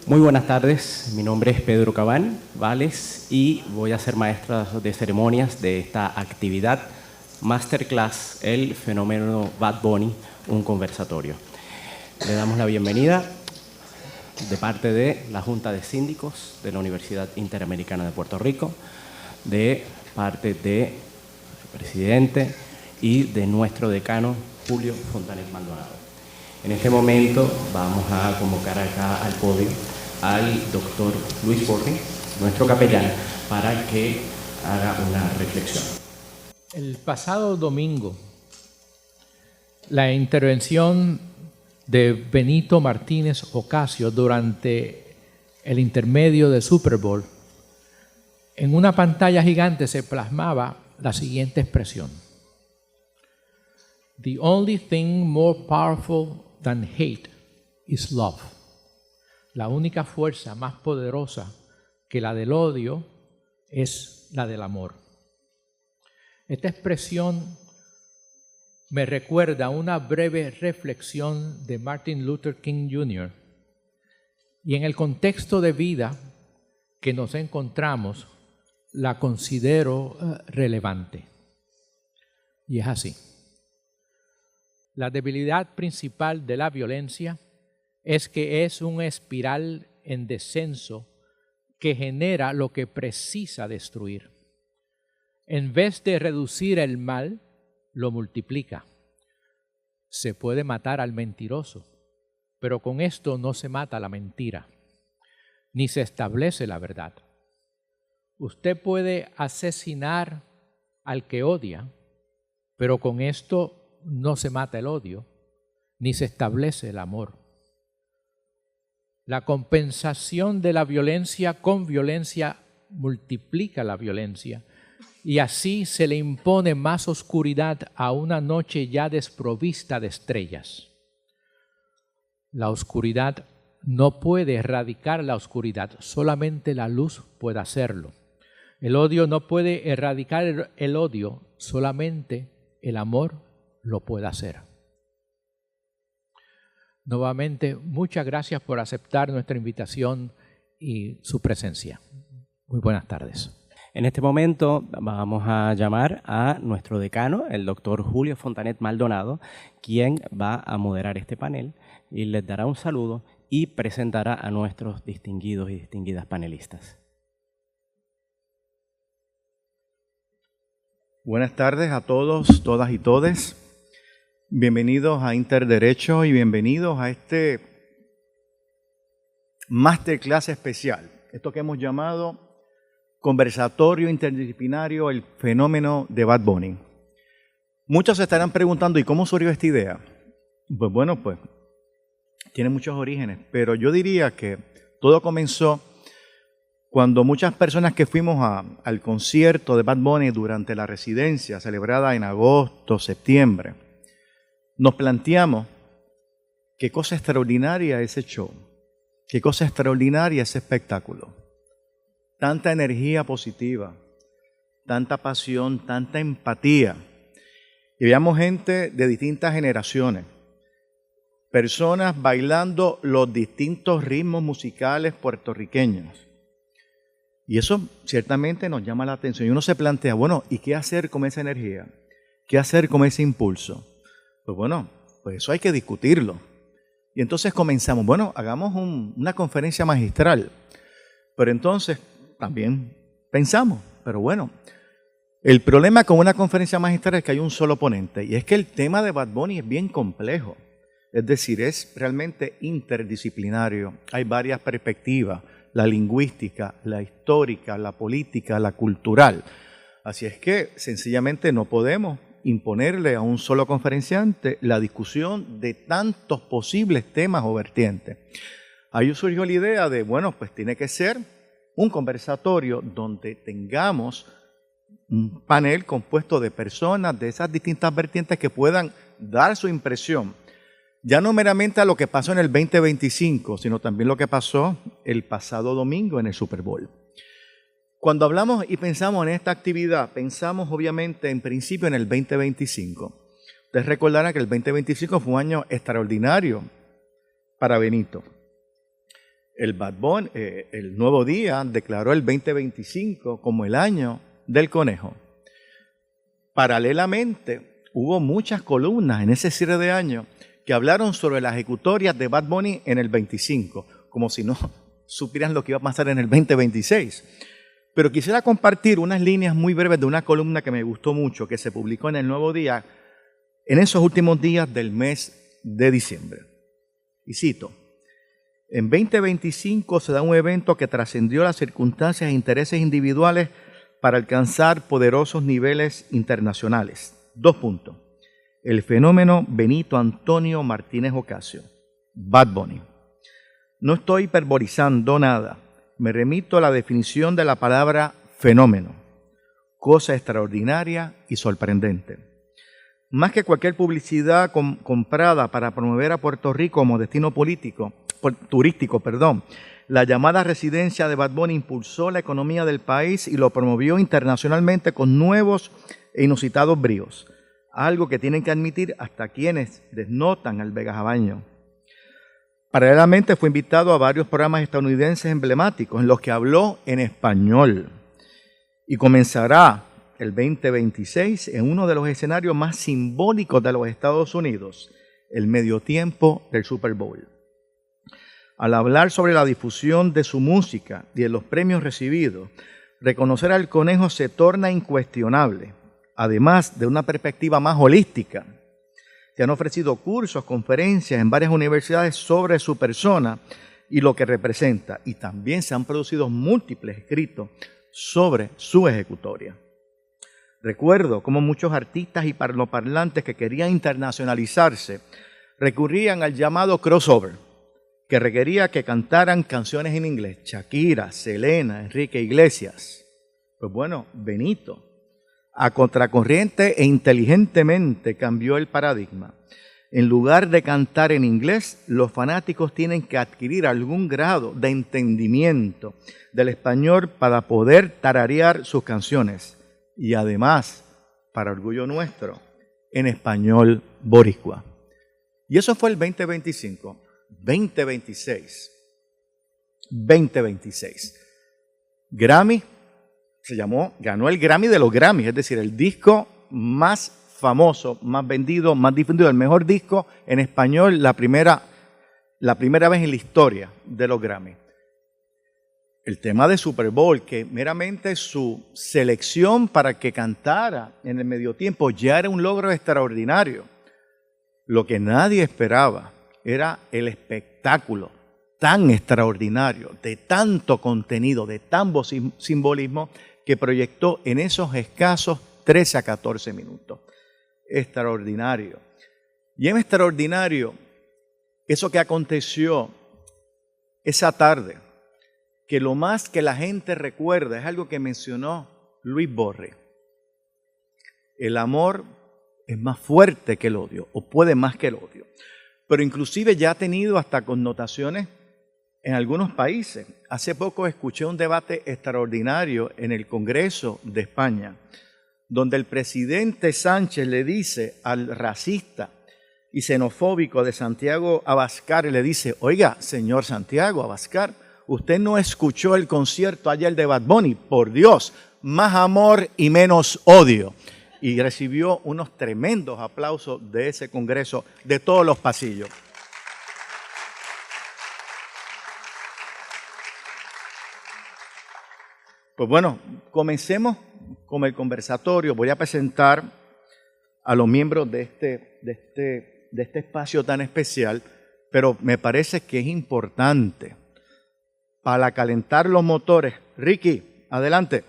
Muy buenas tardes, mi nombre es Pedro Cabán Vales y voy a ser maestra de ceremonias de esta actividad Masterclass, el fenómeno Bad Bunny, un conversatorio. Le damos la bienvenida de parte de la Junta de Síndicos de la Universidad Interamericana de Puerto Rico, de parte del presidente y de nuestro decano Julio Fontanet Maldonado. En este momento vamos a convocar acá al podio al doctor Luis Borges, nuestro capellán, para que haga una reflexión. El pasado domingo, la intervención de Benito Martínez Ocasio durante el intermedio del Super Bowl, en una pantalla gigante se plasmaba la siguiente expresión: "The only thing more powerful than hate is love." La única fuerza más poderosa que la del odio es la del amor. Esta expresión me recuerda una breve reflexión de Martin Luther King Jr. y en el contexto de vida que nos encontramos la considero relevante. Y es así. La debilidad principal de la violencia es que es una espiral en descenso que genera lo que precisa destruir. En vez de reducir el mal, lo multiplica. Se puede matar al mentiroso, pero con esto no se mata la mentira, ni se establece la verdad. Usted puede asesinar al que odia, pero con esto no se mata el odio, ni se establece el amor. La compensación de la violencia con violencia multiplica la violencia y así se le impone más oscuridad a una noche ya desprovista de estrellas. La oscuridad no puede erradicar la oscuridad, solamente la luz puede hacerlo. El odio no puede erradicar el odio, solamente el amor lo puede hacer. Nuevamente, muchas gracias por aceptar nuestra invitación y su presencia. Muy buenas tardes. En este momento vamos a llamar a nuestro decano, el doctor Julio Fontanet Maldonado, quien va a moderar este panel y les dará un saludo y presentará a nuestros distinguidos y distinguidas panelistas. Buenas tardes a todos, todas y todes. Bienvenidos a Interderecho y bienvenidos a este Masterclass especial. Esto que hemos llamado Conversatorio Interdisciplinario, el fenómeno de Bad Bunny. Muchos se estarán preguntando, ¿y cómo surgió esta idea? Pues bueno, tiene muchos orígenes, pero yo diría que todo comenzó cuando muchas personas que fuimos al concierto de Bad Bunny durante la residencia celebrada en agosto, septiembre, nos planteamos qué cosa extraordinaria ese show, qué cosa extraordinaria ese espectáculo. Tanta energía positiva, tanta pasión, tanta empatía. Y veíamos gente de distintas generaciones, personas bailando los distintos ritmos musicales puertorriqueños. Y eso ciertamente nos llama la atención. Y uno se plantea, bueno, ¿y qué hacer con esa energía? ¿Qué hacer con ese impulso? Pues bueno, eso hay que discutirlo. Y entonces comenzamos, bueno, hagamos una conferencia magistral. Pero entonces también pensamos, pero bueno, el problema con una conferencia magistral es que hay un solo ponente. Y es que el tema de Bad Bunny es bien complejo. Es decir, es realmente interdisciplinario. Hay varias perspectivas, la lingüística, la histórica, la política, la cultural. Así es que sencillamente no podemos imponerle a un solo conferenciante la discusión de tantos posibles temas o vertientes. Ahí surgió la idea de, bueno, pues tiene que ser un conversatorio donde tengamos un panel compuesto de personas de esas distintas vertientes que puedan dar su impresión, ya no meramente a lo que pasó en el 2025, sino también lo que pasó el pasado domingo en el Super Bowl. Cuando hablamos y pensamos en esta actividad, pensamos obviamente en principio en el 2025. Ustedes recordarán que el 2025 fue un año extraordinario para Benito. el Nuevo Día declaró el 2025 como el año del conejo. Paralelamente, hubo muchas columnas en ese cierre de año que hablaron sobre las ejecutorias de Bad Bunny en el 25, como si no supieran lo que iba a pasar en el 2026. Pero quisiera compartir unas líneas muy breves de una columna que me gustó mucho, que se publicó en el Nuevo Día en esos últimos días del mes de diciembre. Y cito: en 2025 se da un evento que trascendió las circunstancias e intereses individuales para alcanzar poderosos niveles internacionales. 2 puntos. El fenómeno Benito Antonio Martínez Ocasio, Bad Bunny. No estoy hiperbolizando nada. Me remito a la definición de la palabra fenómeno. Cosa extraordinaria y sorprendente. Más que cualquier publicidad comprada para promover a Puerto Rico como destino turístico, la llamada residencia de Bad Bunny impulsó la economía del país y lo promovió internacionalmente con nuevos e inusitados bríos, algo que tienen que admitir hasta quienes desnotan al vegajabaño. Paralelamente fue invitado a varios programas estadounidenses emblemáticos en los que habló en español y comenzará el 2026 en uno de los escenarios más simbólicos de los Estados Unidos, el medio tiempo del Super Bowl. Al hablar sobre la difusión de su música y de los premios recibidos, reconocer al conejo se torna incuestionable, además de una perspectiva más holística. Se han ofrecido cursos, conferencias en varias universidades sobre su persona y lo que representa, y también se han producido múltiples escritos sobre su ejecutoria. Recuerdo cómo muchos artistas y parlantes que querían internacionalizarse recurrían al llamado crossover, que requería que cantaran canciones en inglés. Shakira, Selena, Enrique Iglesias. Pues bueno, Benito, a contracorriente e inteligentemente cambió el paradigma. En lugar de cantar en inglés, los fanáticos tienen que adquirir algún grado de entendimiento del español para poder tararear sus canciones. Y además, para orgullo nuestro, en español boricua. Y eso fue el 2025. 2026. Grammy ganó el Grammy de los Grammys, es decir, el disco más famoso, más vendido, más difundido, el mejor disco en español, la primera vez en la historia de los Grammys. El tema de Super Bowl, que meramente su selección para que cantara en el medio tiempo ya era un logro extraordinario. Lo que nadie esperaba era el espectáculo tan extraordinario, de tanto contenido, de tanto simbolismo, que proyectó en esos escasos 13 a 14 minutos. Extraordinario. Y es extraordinario eso que aconteció esa tarde, que lo más que la gente recuerda es algo que mencionó Luis Borre. El amor es más fuerte que el odio, o puede más que el odio. Pero inclusive ya ha tenido hasta connotaciones en algunos países. Hace poco escuché un debate extraordinario en el Congreso de España, donde el presidente Sánchez le dice al racista y xenofóbico de Santiago Abascal, le dice: oiga, señor Santiago Abascal, usted no escuchó el concierto ayer de Bad Bunny, por Dios, más amor y menos odio. Y recibió unos tremendos aplausos de ese Congreso, de todos los pasillos. Pues bueno, comencemos con el conversatorio. Voy a presentar a los miembros de este espacio tan especial, pero me parece que es importante para calentar los motores. Ricky, adelante.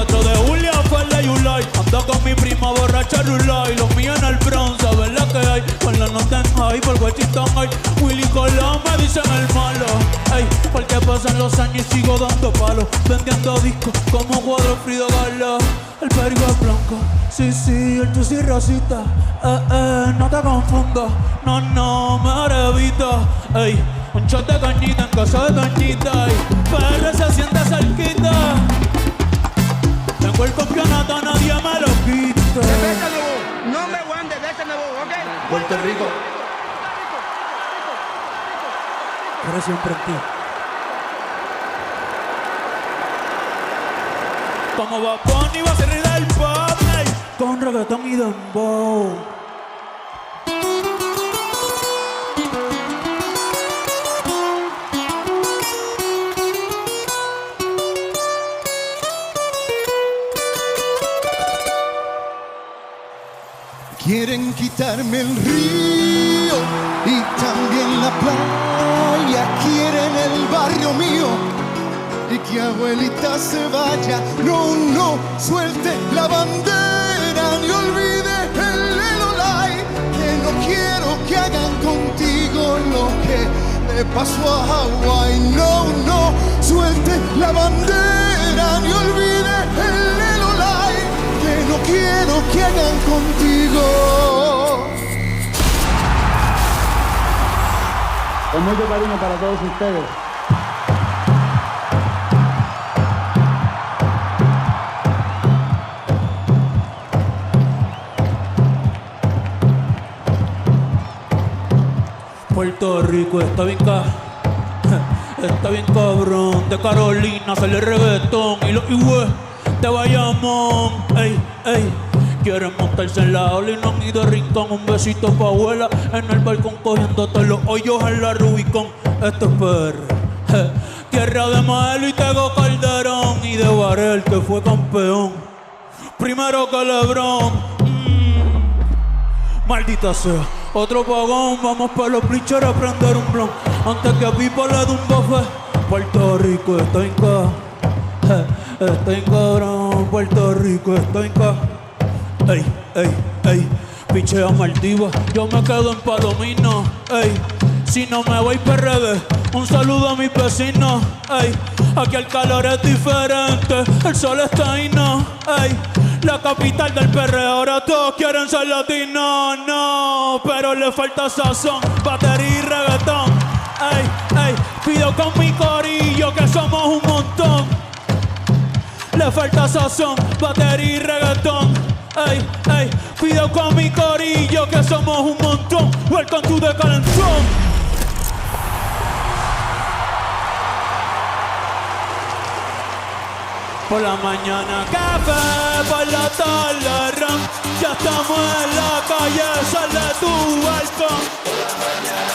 4 de julio fue la Yulai. Ando con mi prima borracha Rulay. Los míos en el Bronx, ¿sabes la que hay? Con la nota en high, por Washington hay. Willy Colón me dicen el malo. Ey, porque pasan los años y sigo dando palos. Vendiendo discos como cuadro Frida Kahlo. El perico es blanco, sí, el tusi rosita. No te confundas, no, mejor evita. Ey, un shot de cañita en casa de cañita. Ey, PR se siente cerquita. Tengo el campeonato, nadie me lo quita. Number one de Bésame Bobo, ¿ok? Puerto Rico. Pero siempre en ti. Como Bad Bunny va a ser rey del pop, ey, con reggaetón y dembow. Quieren quitarme el río y también la playa. Quieren el barrio mío y que abuelita se vaya. No, suelte la bandera ni olvide el Lelolai. Que no quiero que hagan contigo lo que le pasó a Hawái. No, suelte la bandera ni olvide el Lelolai. Que no quiero que hagan contigo. Con mucho cariño para todos ustedes. Puerto Rico está bien está bien cabrón. De Carolina sale reggaetón y los higües de Bayamón. Ey, quieren montarse en la ola y no han ido a Rincón. Un besito pa' abuela en el balcón cogiendo todos los hoyos en la Rubicón. Esto es PR, tierra de Maelo y Tego Calderón y de Varel que fue campeón primero que LeBron. Maldita sea, otro pagón, vamos pa' los bleachers a prender un blon. Antes que a Pipo le dé un buffet. Puerto Rico está en cabrón, Puerto Rico está en Ey, pichea Maldivas, yo me quedo en Palomino. Ey, si no me voy PRD, un saludo a mis vecinos. Ey, aquí el calor es diferente, el sol está ahí, no. Ey, la capital del perreo, ahora todos quieren ser latinos, no, pero le falta sazón, batería y reggaetón. Ey, pido con mi corillo que somos un montón. Le falta sazón, batería y reggaetón. Ey, pido con mi corillo que somos un montón. Welcome to the calentón. Por la mañana café, por la tarde ron. Ya estamos en la calle, sal de tu balcón. Por la mañana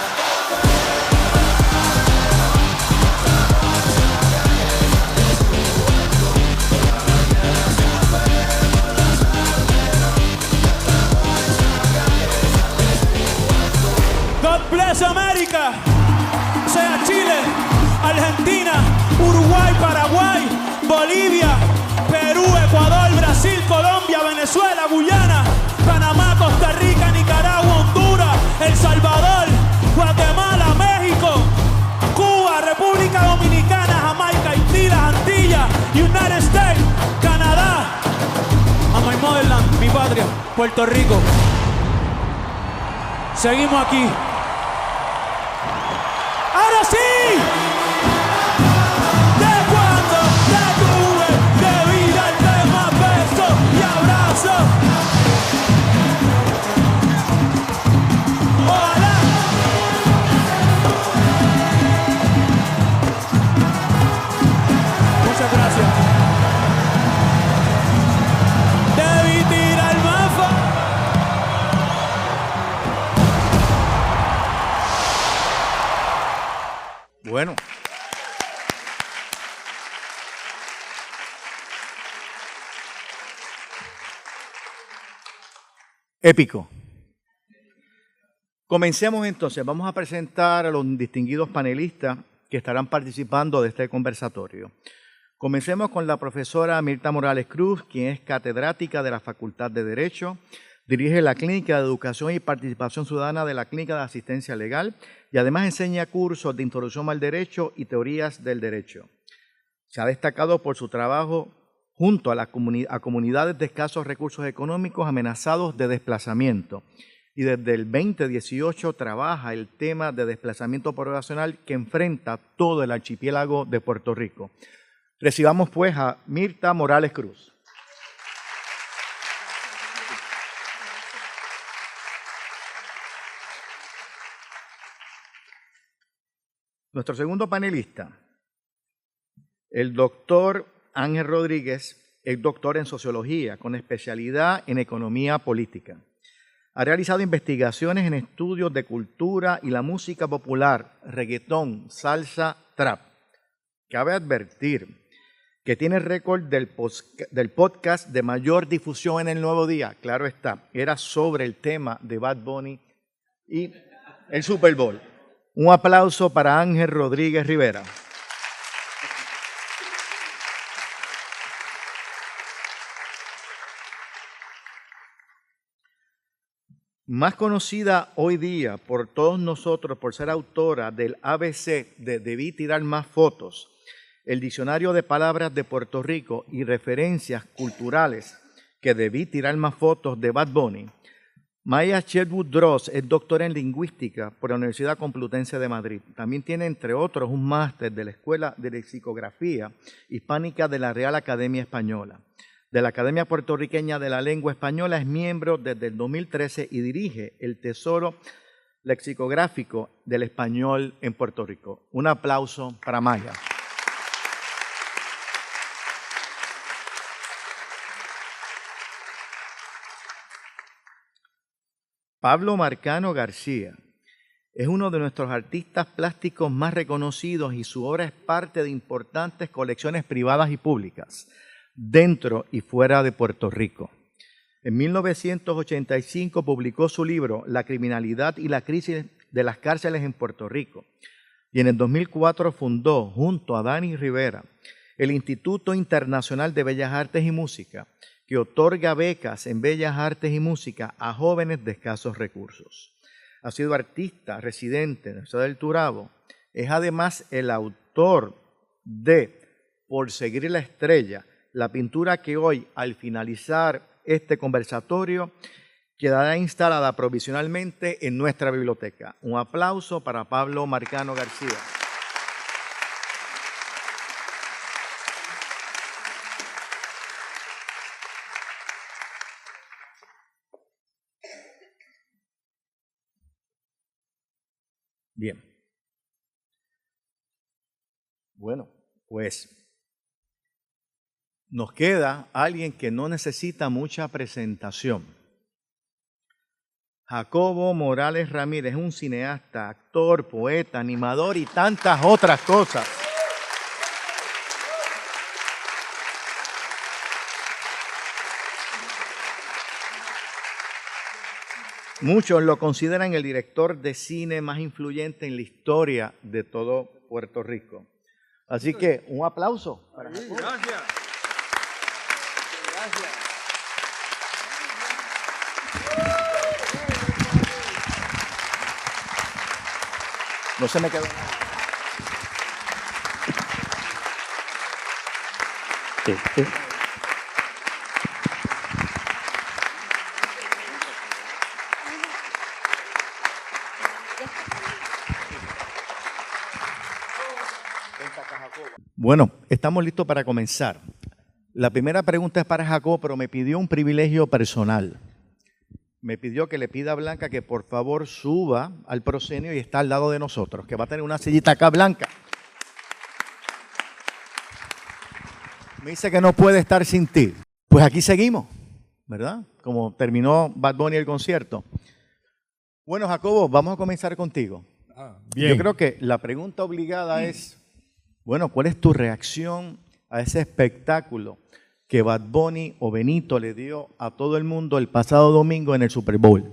God bless America, sea Chile, Argentina, Uruguay, Paraguay, Bolivia, Perú, Ecuador, Brasil, Colombia, Venezuela, Guyana, Panamá, Costa Rica, Nicaragua, Honduras, El Salvador, Guatemala, México, Cuba, República Dominicana, Jamaica, Haití, las Antillas, United States, Canadá, a my motherland, mi patria, Puerto Rico. Seguimos aquí. ¡Ahora sí! De cuando te tuve, debí darte más besos y abrazos. ¡Ojalá! Muchas gracias. Debí tirar más Bueno. Épico. Comencemos entonces. Vamos a presentar a los distinguidos panelistas que estarán participando de este conversatorio. Comencemos con la profesora Mirta Morales Cruz, quien es catedrática de la Facultad de Derecho, dirige la Clínica de Educación y Participación Ciudadana de la Clínica de Asistencia Legal y además enseña cursos de Introducción al Derecho y Teorías del Derecho. Se ha destacado por su trabajo junto a comunidades de escasos recursos económicos amenazados de desplazamiento. Y desde el 2018 trabaja el tema de desplazamiento poblacional que enfrenta todo el archipiélago de Puerto Rico. Recibamos pues a Mirta Morales Cruz. Nuestro segundo panelista, el doctor Ángel Rodríguez, es doctor en Sociología con especialidad en Economía Política. Ha realizado investigaciones en estudios de cultura y la música popular, reggaetón, salsa, trap. Cabe advertir que tiene récord del podcast de mayor difusión en el Nuevo Día. Claro está, era sobre el tema de Bad Bunny y el Super Bowl. Un aplauso para Ángel Rodríguez Rivera. Más conocida hoy día por todos nosotros por ser autora del ABC de Debí tirar más fotos, el diccionario de palabras de Puerto Rico y referencias culturales que Debí tirar más fotos de Bad Bunny, Maya Sherwood Dross es doctora en lingüística por la Universidad Complutense de Madrid. También tiene, entre otros, un máster de la Escuela de Lexicografía Hispánica de la Real Academia Española. De la Academia Puertorriqueña de la Lengua Española es miembro desde el 2013 y dirige el Tesoro Lexicográfico del Español en Puerto Rico. Un aplauso para Maya. Pablo Marcano García es uno de nuestros artistas plásticos más reconocidos y su obra es parte de importantes colecciones privadas y públicas, dentro y fuera de Puerto Rico. En 1985 publicó su libro La criminalidad y la crisis de las cárceles en Puerto Rico y en el 2004 fundó, junto a Dani Rivera, el Instituto Internacional de Bellas Artes y Música, que otorga becas en Bellas Artes y Música a jóvenes de escasos recursos. Ha sido artista residente en la ciudad del Turabo. Es además el autor de Por seguir la estrella, la pintura que hoy, al finalizar este conversatorio, quedará instalada provisionalmente en nuestra biblioteca. Un aplauso para Pablo Marcano García. Bien. Bueno, pues nos queda alguien que no necesita mucha presentación. Jacobo Morales Ramírez es un cineasta, actor, poeta, animador y tantas otras cosas. Muchos lo consideran el director de cine más influyente en la historia de todo Puerto Rico. Así que un aplauso para Jacobo. Gracias. Gracias. No se me quedó nada. Bueno, estamos listos para comenzar. La primera pregunta es para Jacobo, pero me pidió un privilegio personal. Me pidió que le pida a Blanca que por favor suba al proscenio y está al lado de nosotros, que va a tener una sillita acá, Blanca. Me dice que no puede estar sin ti. Pues aquí seguimos, ¿verdad? Como terminó Bad Bunny el concierto. Bueno, Jacobo, vamos a comenzar contigo. Bien. Yo creo que la pregunta obligada es, bueno, ¿cuál es tu reacción a ese espectáculo que Bad Bunny o Benito le dio a todo el mundo el pasado domingo en el Super Bowl?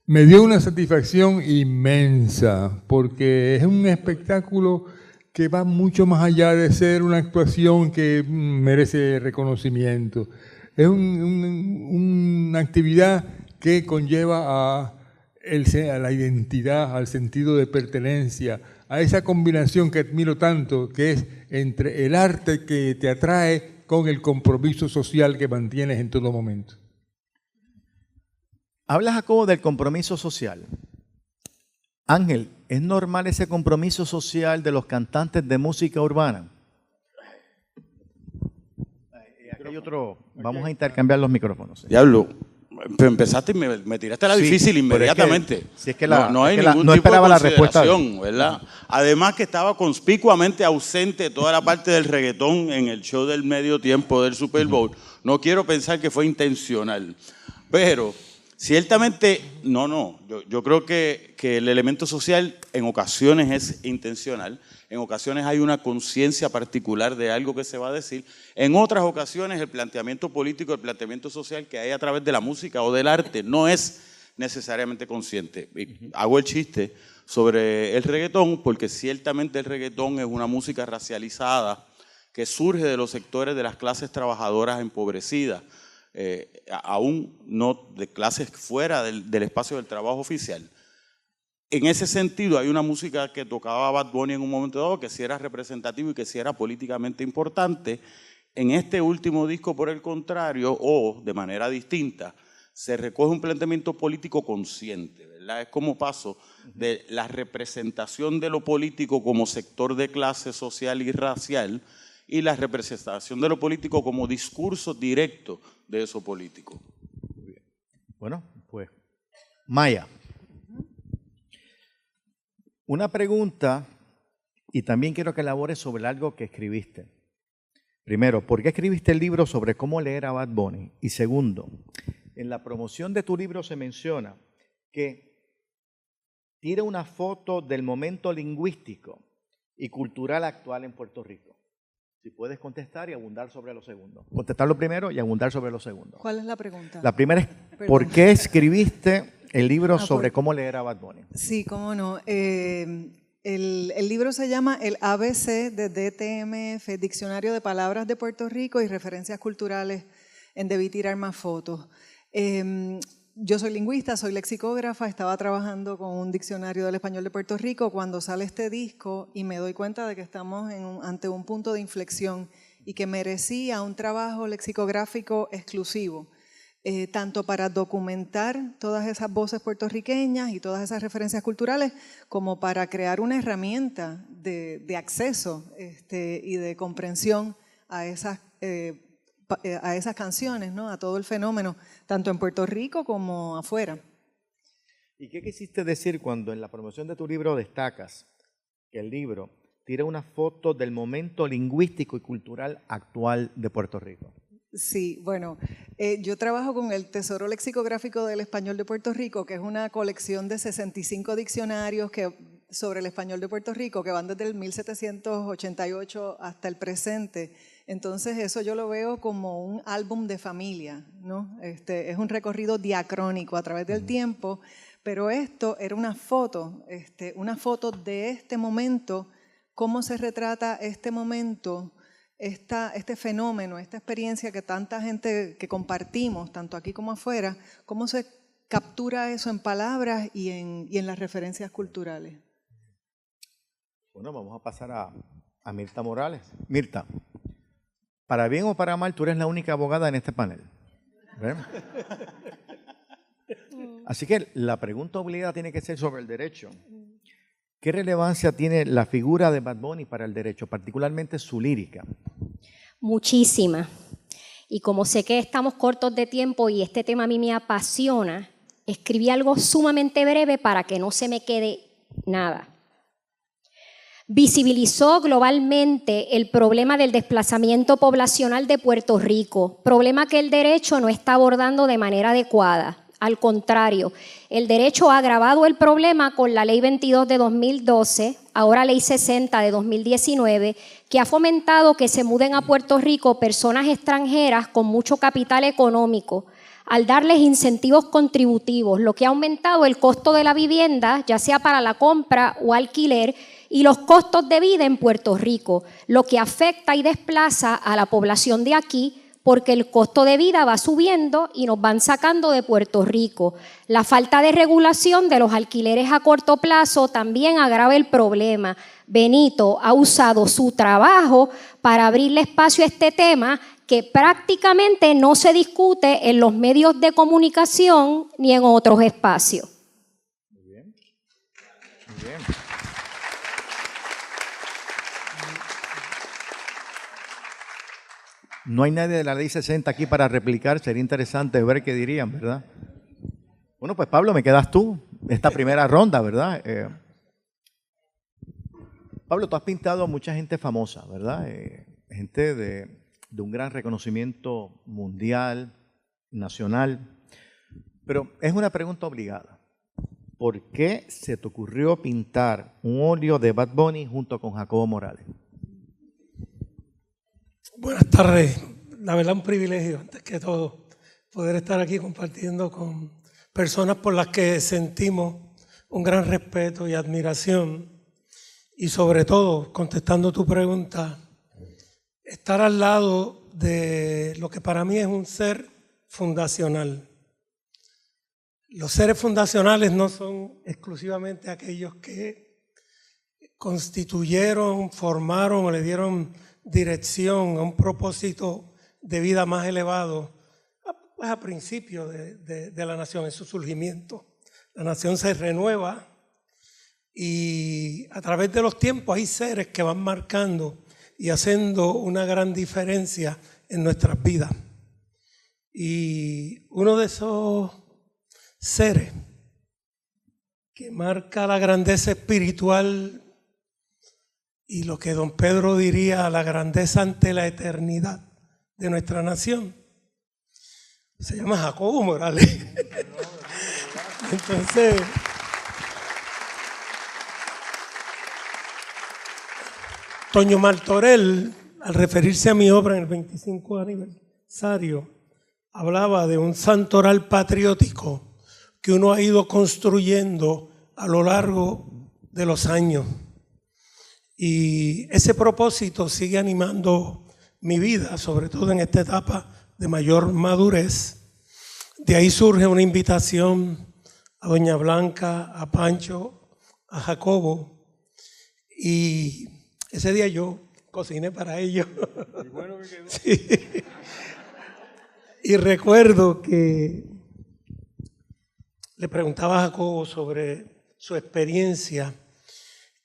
Me dio una satisfacción inmensa porque es un espectáculo que va mucho más allá de ser una actuación que merece reconocimiento. Es una actividad que conlleva a la identidad, al sentido de pertenencia, a esa combinación que admiro tanto, que es entre el arte que te atrae con el compromiso social que mantienes en todo momento. Habla, Jacobo, del compromiso social. Ángel, ¿es normal ese compromiso social de los cantantes de música urbana? Aquí hay otro, vamos a intercambiar los micrófonos. Diablo, empezaste y me tiraste la difícil inmediatamente. No hay ningún tipo esperaba de la respuesta, ¿verdad? Además que estaba conspicuamente ausente toda la parte del reggaetón en el show del medio tiempo del Super Bowl. No quiero pensar que fue intencional, pero ciertamente, yo creo que el elemento social en ocasiones es intencional, en ocasiones hay una conciencia particular de algo que se va a decir, en otras ocasiones el planteamiento político, el planteamiento social que hay a través de la música o del arte no es necesariamente consciente. Y hago el chiste sobre el reggaetón porque ciertamente el reggaetón es una música racializada que surge de los sectores de las clases trabajadoras empobrecidas, aún no de clases fuera del espacio del trabajo oficial. En ese sentido, hay una música que tocaba Bad Bunny en un momento dado que sí era representativo y que sí era políticamente importante. En este último disco, por el contrario, o de manera distinta, se recoge un planteamiento político consciente, ¿verdad? Es como paso de la representación de lo político como sector de clase social y racial y la representación de lo político como discurso directo de eso político. Bueno, pues, Maya. Una pregunta, y también quiero que elabores sobre algo que escribiste. Primero, ¿por qué escribiste el libro sobre cómo leer a Bad Bunny? Y segundo, en la promoción de tu libro se menciona que tira una foto del momento lingüístico y cultural actual en Puerto Rico. Si puedes contestar y abundar sobre lo segundo. Contestar lo primero y abundar sobre lo segundo. ¿Cuál es la pregunta? La primera es, ¿por qué escribiste el libro sobre cómo leer a Bad Bunny? Sí, cómo no. El libro se llama El ABC de DTMF, Diccionario de Palabras de Puerto Rico y Referencias Culturales en Debí Tirar Más Fotos. Yo soy lingüista, soy lexicógrafa, estaba trabajando con un diccionario del español de Puerto Rico cuando sale este disco y me doy cuenta de que estamos ante un punto de inflexión y que merecía un trabajo lexicográfico exclusivo, tanto para documentar todas esas voces puertorriqueñas y todas esas referencias culturales, como para crear una herramienta de acceso y de comprensión a esas canciones, ¿no? A todo el fenómeno, tanto en Puerto Rico como afuera. ¿Y qué quisiste decir cuando en la promoción de tu libro destacas que el libro tira una foto del momento lingüístico y cultural actual de Puerto Rico? Sí, bueno, yo trabajo con el Tesoro Lexicográfico del Español de Puerto Rico, que es una colección de 65 diccionarios sobre el español de Puerto Rico que van desde el 1788 hasta el presente. Entonces eso yo lo veo como un álbum de familia, ¿no? Es un recorrido diacrónico a través del tiempo, pero esto era una foto de este momento, cómo se retrata este momento, este fenómeno, esta experiencia que tanta gente que compartimos, tanto aquí como afuera, cómo se captura eso en palabras y en las referencias culturales. Bueno, vamos a pasar a Mirta Morales. Mirta, para bien o para mal, tú eres la única abogada en este panel. ¿Ven? Así que la pregunta obligada tiene que ser sobre el derecho. ¿Qué relevancia tiene la figura de Bad Bunny para el derecho, particularmente su lírica? Muchísima. Y como sé que estamos cortos de tiempo y este tema a mí me apasiona, escribí algo sumamente breve para que no se me quede nada. Visibilizó globalmente el problema del desplazamiento poblacional de Puerto Rico, problema que el derecho no está abordando de manera adecuada. Al contrario, el derecho ha agravado el problema con la Ley 22 de 2012, ahora Ley 60 de 2019, que ha fomentado que se muden a Puerto Rico personas extranjeras con mucho capital económico, al darles incentivos contributivos, lo que ha aumentado el costo de la vivienda, ya sea para la compra o alquiler, y los costos de vida en Puerto Rico, lo que afecta y desplaza a la población de aquí porque el costo de vida va subiendo y nos van sacando de Puerto Rico. La falta de regulación de los alquileres a corto plazo también agrava el problema. Benito ha usado su trabajo para abrirle espacio a este tema que prácticamente no se discute en los medios de comunicación ni en otros espacios. Muy bien. Muy bien. No hay nadie de la ley 60 aquí para replicar, sería interesante ver qué dirían, ¿verdad? Bueno, pues Pablo, me quedas tú, esta primera ronda, ¿verdad? Pablo, tú has pintado a mucha gente famosa, ¿verdad? Gente de un gran reconocimiento mundial, nacional, pero es una pregunta obligada. ¿Por qué se te ocurrió pintar un óleo de Bad Bunny junto con Jacobo Morales? Buenas tardes. La verdad, un privilegio, antes que todo, poder estar aquí compartiendo con personas por las que sentimos un gran respeto y admiración. Y sobre todo, contestando tu pregunta, estar al lado de lo que para mí es un ser fundacional. Los seres fundacionales no son exclusivamente aquellos que constituyeron, formaron o le dieron dirección a un propósito de vida más elevado, pues a principio de la nación, en su surgimiento. La nación se renueva y a través de los tiempos hay seres que van marcando y haciendo una gran diferencia en nuestras vidas. Y uno de esos seres que marca la grandeza espiritual y lo que don Pedro diría, la grandeza ante la eternidad de nuestra nación, se llama Jacobo Morales. Entonces, Toño Martorell, al referirse a mi obra en el 25 aniversario, hablaba de un santoral patriótico que uno ha ido construyendo a lo largo de los años. Y ese propósito sigue animando mi vida, sobre todo en esta etapa de mayor madurez. De ahí surge una invitación a doña Blanca, a Pancho, a Jacobo. Y ese día yo cociné para ellos. Y bueno, me quedó. Sí. Y recuerdo que le preguntaba a Jacobo sobre su experiencia.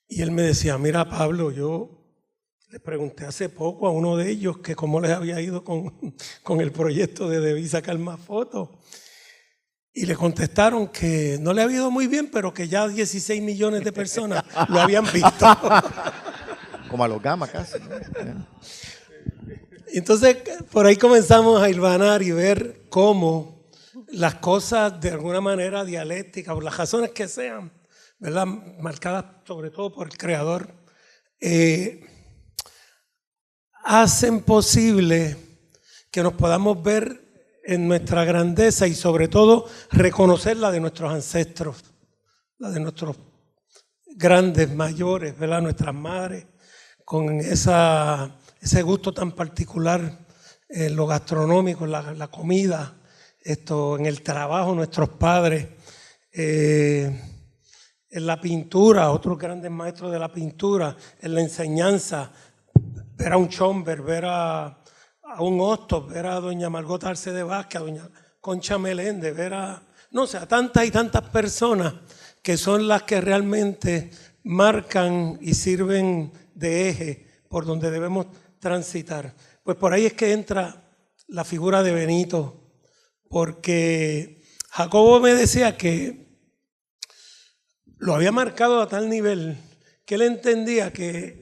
Y él me decía, mira Pablo, yo le pregunté hace poco a uno de ellos que cómo les había ido con el proyecto de Debí sacar más fotos. Y le contestaron que no le había ido muy bien, pero que ya 16 millones de personas lo habían visto. Como a los Gama casi. Entonces, por ahí comenzamos a hilvanar y ver cómo las cosas de alguna manera dialécticas, por las razones que sean, ¿verdad?, marcadas sobre todo por el Creador, hacen posible que nos podamos ver en nuestra grandeza y sobre todo reconocer la de nuestros ancestros, la de nuestros grandes, mayores, ¿verdad?, nuestras madres, con ese gusto tan particular en lo gastronómico, en la comida, en el trabajo, nuestros padres, en la pintura, otros grandes maestros de la pintura, en la enseñanza, ver a un Schomberg, ver a un Hostos, ver a doña Margot Arce de Vázquez, a doña Concha Meléndez, ver a tantas y tantas personas que son las que realmente marcan y sirven de eje por donde debemos transitar. Pues por ahí es que entra la figura de Benito, porque Jacobo me decía que lo había marcado a tal nivel que él entendía que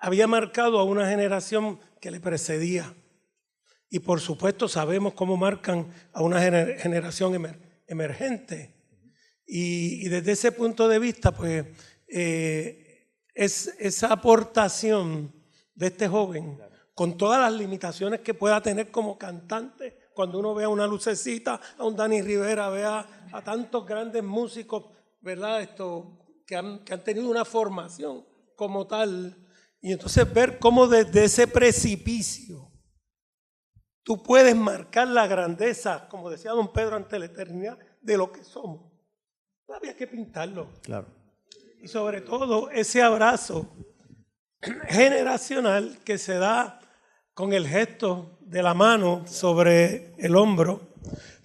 había marcado a una generación que le precedía. Y por supuesto sabemos cómo marcan a una generación emergente. Y desde ese punto de vista, pues, es esa aportación de este joven, con todas las limitaciones que pueda tener como cantante, cuando uno ve a una Lucecita, a un Dani Rivera, ve a tantos grandes músicos, ¿verdad?, que han tenido una formación como tal, y entonces ver cómo desde ese precipicio tú puedes marcar la grandeza, como decía don Pedro, ante la eternidad de lo que somos. No había que pintarlo. Claro. Y sobre todo ese abrazo generacional que se da con el gesto de la mano sobre el hombro,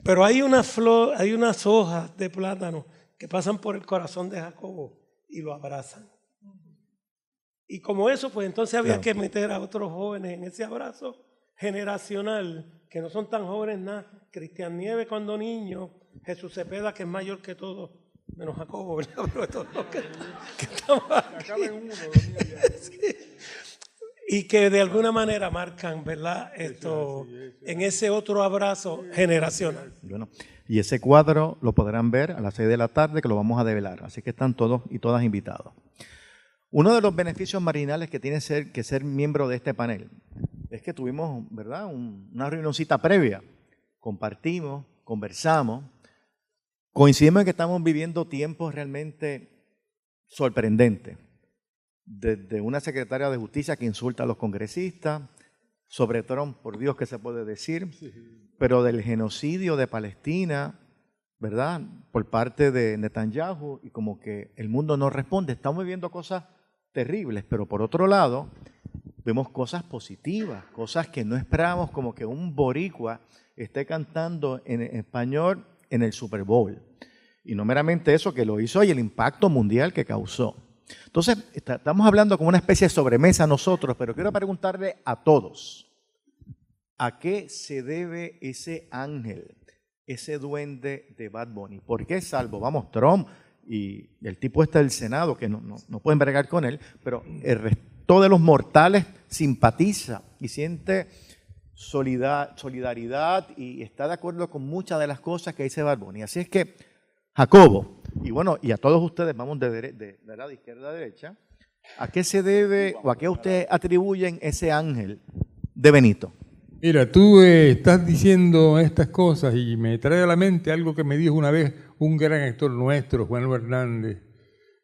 pero hay una flor, hay unas hojas de plátano que pasan por el corazón de Jacobo y lo abrazan. Y como eso, pues entonces había que meter a otros jóvenes en ese abrazo generacional, que no son tan jóvenes nada. Cristian Nieves cuando niño, Jesús Cepeda, que es mayor que todos, menos Jacobo, ¿verdad? Pero todos los que estamos aquí. Sí. Y que de alguna manera marcan, ¿verdad? Esto en ese otro abrazo generacional. Bueno, y ese cuadro lo podrán ver a las 6 de la tarde, que lo vamos a develar. Así que están todos y todas invitados. Uno de los beneficios marginales que tiene que ser miembro de este panel es que tuvimos, ¿verdad?, una reunioncita previa. Compartimos, conversamos, coincidimos en que estamos viviendo tiempos realmente sorprendentes. Desde una secretaria de justicia que insulta a los congresistas, sobre Trump, por Dios que se puede decir, pero del genocidio de Palestina, ¿verdad?, por parte de Netanyahu, y como que el mundo no responde. Estamos viviendo cosas terribles, pero por otro lado vemos cosas positivas, cosas que no esperábamos, como que un boricua esté cantando en español en el Super Bowl. Y no meramente eso, que lo hizo y el impacto mundial que causó. Entonces, estamos hablando como una especie de sobremesa nosotros, pero quiero preguntarle a todos, ¿a qué se debe ese ángel, ese duende de Bad Bunny? ¿Por qué salvo, vamos, Trump y el tipo este del Senado, que no pueden bregar con él, pero el resto de los mortales simpatiza y siente solidaridad y está de acuerdo con muchas de las cosas que dice Bad Bunny? Así es que, Jacobo, y bueno, y a todos ustedes, vamos de izquierda a derecha, ¿a qué se debe o a qué ustedes atribuyen ese ángel de Benito? Mira, tú estás diciendo estas cosas y me trae a la mente algo que me dijo una vez un gran actor nuestro, Juan Hernández,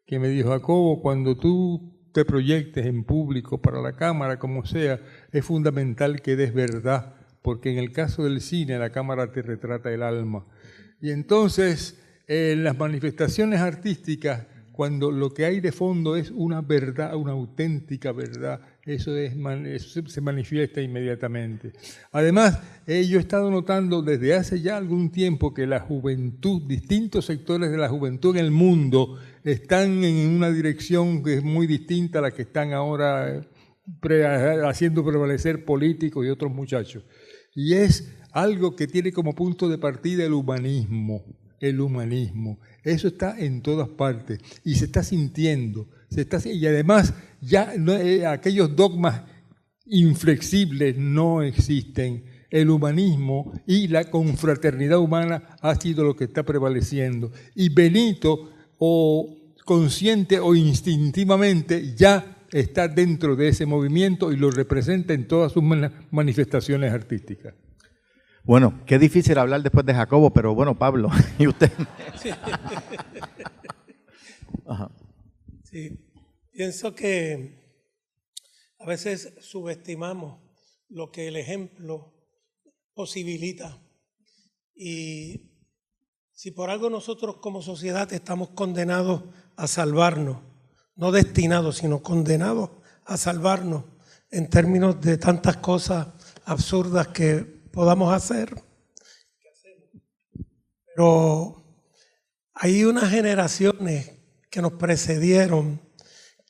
que me dijo: Jacobo, cuando tú te proyectes en público para la cámara, como sea, es fundamental que des verdad, porque en el caso del cine la cámara te retrata el alma. Y entonces, en las manifestaciones artísticas, cuando lo que hay de fondo es una verdad, una auténtica verdad, eso se manifiesta inmediatamente. Además, yo he estado notando desde hace ya algún tiempo que la juventud, distintos sectores de la juventud en el mundo, están en una dirección que es muy distinta a la que están ahora haciendo prevalecer políticos y otros muchachos. Y es algo que tiene como punto de partida el humanismo. El humanismo, eso está en todas partes y se está sintiendo, y además ya aquellos dogmas inflexibles no existen. El humanismo y la confraternidad humana ha sido lo que está prevaleciendo, y Benito, o consciente o instintivamente, ya está dentro de ese movimiento y lo representa en todas sus manifestaciones artísticas. Bueno, qué difícil hablar después de Jacobo, pero bueno, Pablo, ¿y usted? Ajá. Sí, pienso que a veces subestimamos lo que el ejemplo posibilita. Y si por algo nosotros como sociedad estamos condenados a salvarnos, no destinados, sino condenados a salvarnos en términos de tantas cosas absurdas que podamos hacer. Pero hay unas generaciones que nos precedieron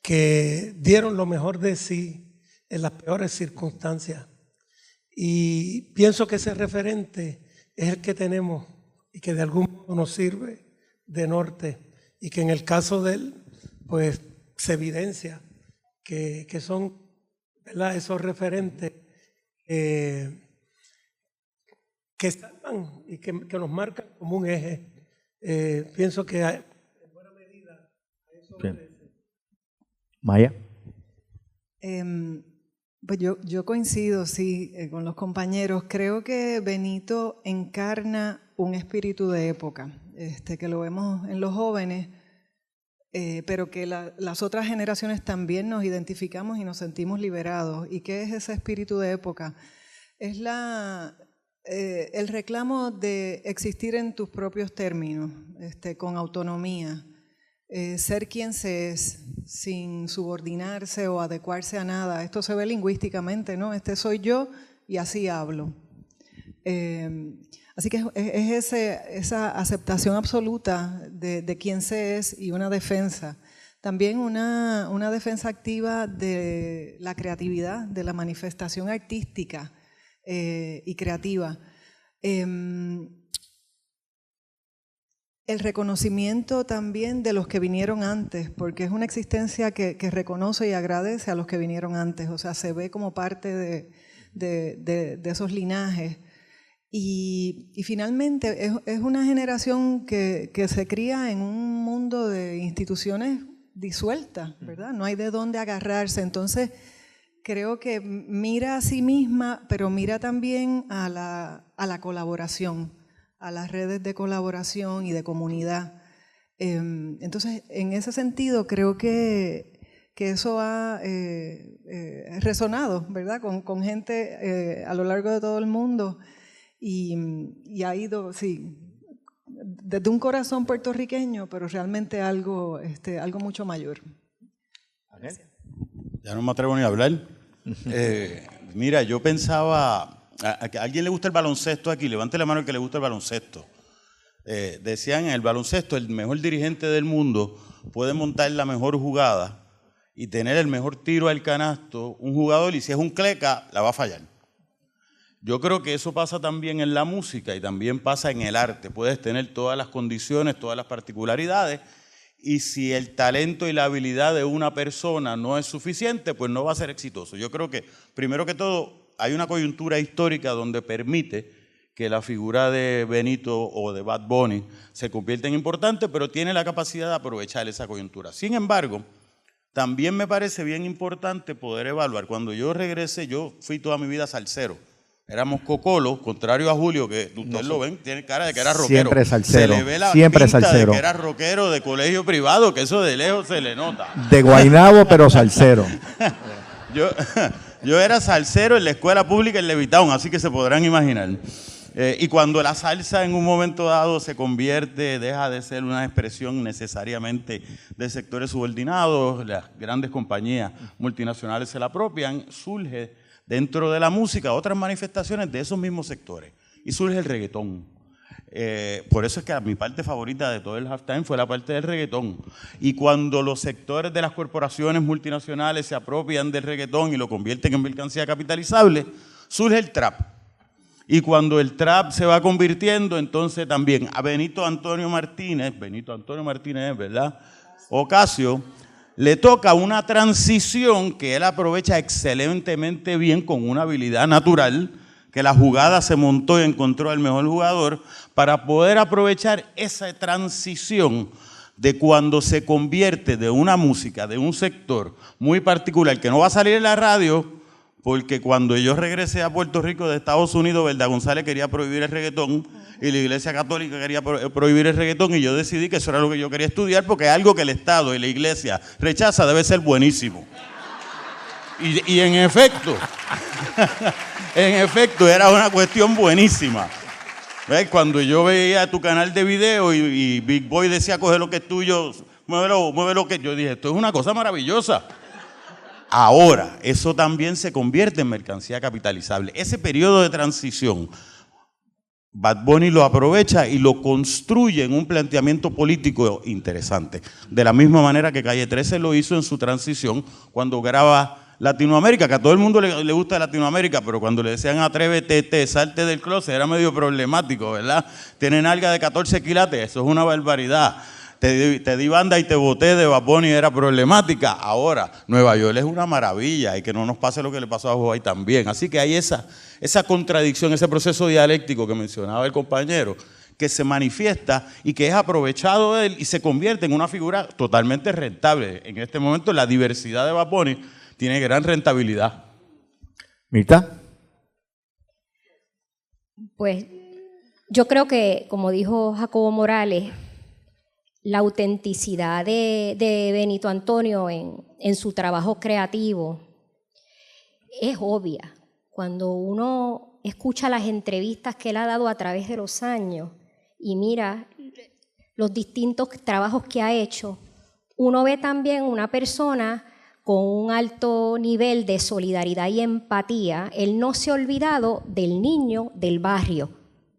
que dieron lo mejor de sí en las peores circunstancias. Y pienso que ese referente es el que tenemos y que de algún modo nos sirve de norte, y que en el caso de él, pues se evidencia que son, ¿verdad?, esos referentes que salvan y que nos marcan como un eje. Pienso que en buena medida a eso obedece. Maya. Pues yo coincido, sí, con los compañeros. Creo que Benito encarna un espíritu de época, que lo vemos en los jóvenes, pero que las otras generaciones también nos identificamos y nos sentimos liberados. ¿Y qué es ese espíritu de época? Es el reclamo de existir en tus propios términos, con autonomía, ser quien se es, sin subordinarse o adecuarse a nada. Esto se ve lingüísticamente, ¿no? Soy yo y así hablo. Así que es esa aceptación absoluta de quién se es y una defensa. También una defensa activa de la creatividad, de la manifestación artística y creativa. El reconocimiento también de los que vinieron antes, porque es una existencia que reconoce y agradece a los que vinieron antes, o sea, se ve como parte de esos linajes. Y finalmente es una generación que se cría en un mundo de instituciones disueltas, ¿verdad? No hay de dónde agarrarse, entonces creo que mira a sí misma, pero mira también a la colaboración, a las redes de colaboración y de comunidad. Entonces, en ese sentido, creo que eso ha resonado, ¿verdad? Con gente a lo largo de todo el mundo y ha ido, sí, desde un corazón puertorriqueño, pero realmente algo mucho mayor. Gracias. Ya no me atrevo ni a hablar. Mira, yo pensaba... ¿A alguien le gusta el baloncesto aquí? Levante la mano el que le gusta el baloncesto. Decían en el baloncesto, el mejor dirigente del mundo puede montar la mejor jugada y tener el mejor tiro al canasto, un jugador, y si es un cleca, la va a fallar. Yo creo que eso pasa también en la música y también pasa en el arte. Puedes tener todas las condiciones, todas las particularidades, y si el talento y la habilidad de una persona no es suficiente, pues no va a ser exitoso. Yo creo que, primero que todo, hay una coyuntura histórica donde permite que la figura de Benito o de Bad Bunny se convierta en importante, pero tiene la capacidad de aprovechar esa coyuntura. Sin embargo, también me parece bien importante poder evaluar. Cuando yo regresé, yo fui toda mi vida salsero. Éramos cocolos, contrario a Julio, que ustedes lo ven, tiene cara de que era rockero. Siempre salsero. Se le ve la Siempre pinta salsero. de que era rockero de colegio privado, que eso de lejos se le nota. De Guaynabo, pero salsero. Yo era salsero en la escuela pública en Levitown, así que se podrán imaginar. Y cuando la salsa en un momento dado se convierte, deja de ser una expresión necesariamente de sectores subordinados, las grandes compañías multinacionales se la apropian, surge dentro de la música otras manifestaciones de esos mismos sectores. Y surge el reggaetón. Por eso es que mi parte favorita de todo el halftime fue la parte del reggaetón. Y cuando los sectores de las corporaciones multinacionales se apropian del reggaetón y lo convierten en mercancía capitalizable, surge el trap. Y cuando el trap se va convirtiendo, entonces también a Benito Antonio Martínez, ¿verdad? Ocasio, le toca una transición que él aprovecha excelentemente bien con una habilidad natural, que la jugada se montó y encontró al mejor jugador, para poder aprovechar esa transición de cuando se convierte de una música, de un sector muy particular, que no va a salir en la radio, porque cuando yo regresé a Puerto Rico de Estados Unidos, Belda González quería prohibir el reggaetón y la Iglesia Católica quería prohibir el reggaetón, y yo decidí que eso era lo que yo quería estudiar, porque algo que el Estado y la Iglesia rechaza debe ser buenísimo. Y en efecto, era una cuestión buenísima. ¿Ves? Cuando yo veía tu canal de video y Big Boy decía, coge lo que es tuyo, mueve lo que... Yo dije, esto es una cosa maravillosa. Ahora, eso también se convierte en mercancía capitalizable. Ese periodo de transición, Bad Bunny lo aprovecha y lo construye en un planteamiento político interesante. De la misma manera que Calle 13 lo hizo en su transición cuando graba Latinoamérica, que a todo el mundo le gusta Latinoamérica, pero cuando le decían atrévete, salte del closet, era medio problemático, ¿verdad? Tienen alga de 14 quilates, eso es una barbaridad. Te di banda y te boté de Bad Bunny, era problemática. Ahora, Nueva York es una maravilla y que no nos pase lo que le pasó a Hawaii también. Así que hay esa contradicción, ese proceso dialéctico que mencionaba el compañero, que se manifiesta y que es aprovechado de él y se convierte en una figura totalmente rentable. En este momento la diversidad de Bad Bunny tiene gran rentabilidad. ¿Mirta? Pues yo creo que, como dijo Jacobo Morales, la autenticidad de Benito Antonio en su trabajo creativo es obvia. Cuando uno escucha las entrevistas que él ha dado a través de los años y mira los distintos trabajos que ha hecho, uno ve también una persona con un alto nivel de solidaridad y empatía. Él no se ha olvidado del niño del barrio,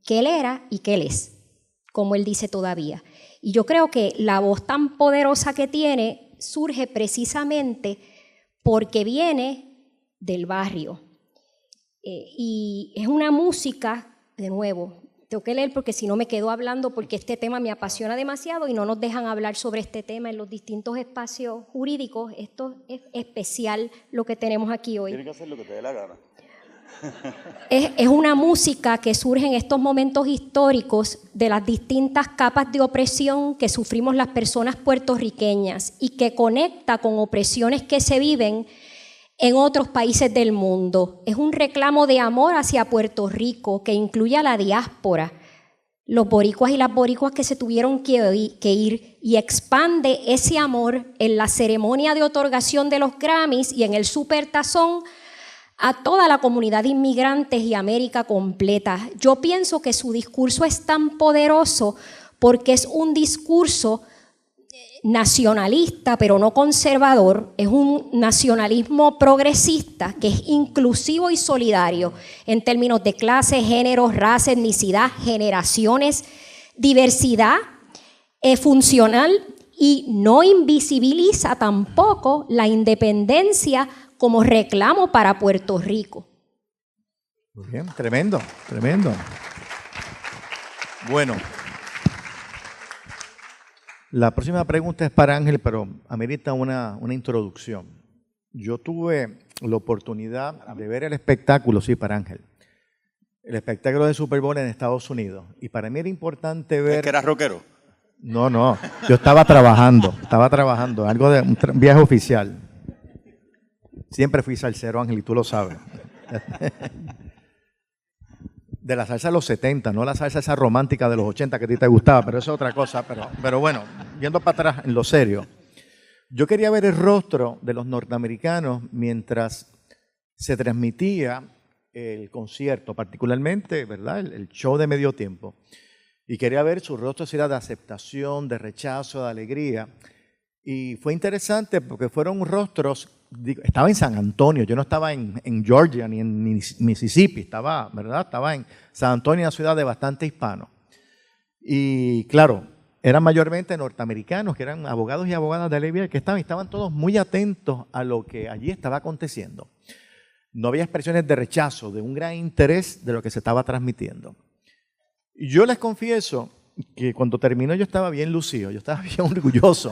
que él era y que él es, como él dice todavía. Y yo creo que la voz tan poderosa que tiene surge precisamente porque viene del barrio. Y es una música, de nuevo, tengo que leer porque si no me quedo hablando porque este tema me apasiona demasiado y no nos dejan hablar sobre este tema en los distintos espacios jurídicos. Esto es especial lo que tenemos aquí hoy. Tienes que hacer lo que te dé la gana. Es una música que surge en estos momentos históricos de las distintas capas de opresión que sufrimos las personas puertorriqueñas y que conecta con opresiones que se viven en otros países del mundo. Es un reclamo de amor hacia Puerto Rico que incluye a la diáspora, los boricuas y las boricuas que se tuvieron que ir, y expande ese amor en la ceremonia de otorgación de los Grammys y en el Supertazón a toda la comunidad de inmigrantes y América completa. Yo pienso que su discurso es tan poderoso porque es un discurso nacionalista, pero no conservador. Es un nacionalismo progresista que es inclusivo y solidario en términos de clase, género, raza, etnicidad, generaciones, diversidad funcional, y no invisibiliza tampoco la independencia como reclamo para Puerto Rico. Muy bien, tremendo, tremendo. Bueno, la próxima pregunta es para Ángel, pero amerita una introducción. Yo tuve la oportunidad de ver el espectáculo, sí, para Ángel, el espectáculo de Super Bowl en Estados Unidos. Y para mí era importante ver... ¿Es que eras rockero? No, yo estaba trabajando, algo de un viaje oficial. Siempre fui salsero, Ángel, y tú lo sabes. De la salsa de los 70, no la salsa esa romántica de los 80 que a ti te gustaba, pero eso es otra cosa. Pero bueno, yendo para atrás en lo serio. Yo quería ver el rostro de los norteamericanos mientras se transmitía el concierto, particularmente, ¿verdad?, el show de medio tiempo. Y quería ver su rostro si era de aceptación, de rechazo, de alegría. Y fue interesante porque fueron rostros... Estaba en San Antonio, yo no estaba en Georgia ni en Mississippi, estaba en San Antonio, una ciudad de bastante hispanos. Y claro, eran mayormente norteamericanos, que eran abogados y abogadas de ley que estaban todos muy atentos a lo que allí estaba aconteciendo. No había expresiones de rechazo, de un gran interés de lo que se estaba transmitiendo. Y yo les confieso que cuando terminó yo estaba bien lucido, yo estaba bien orgulloso.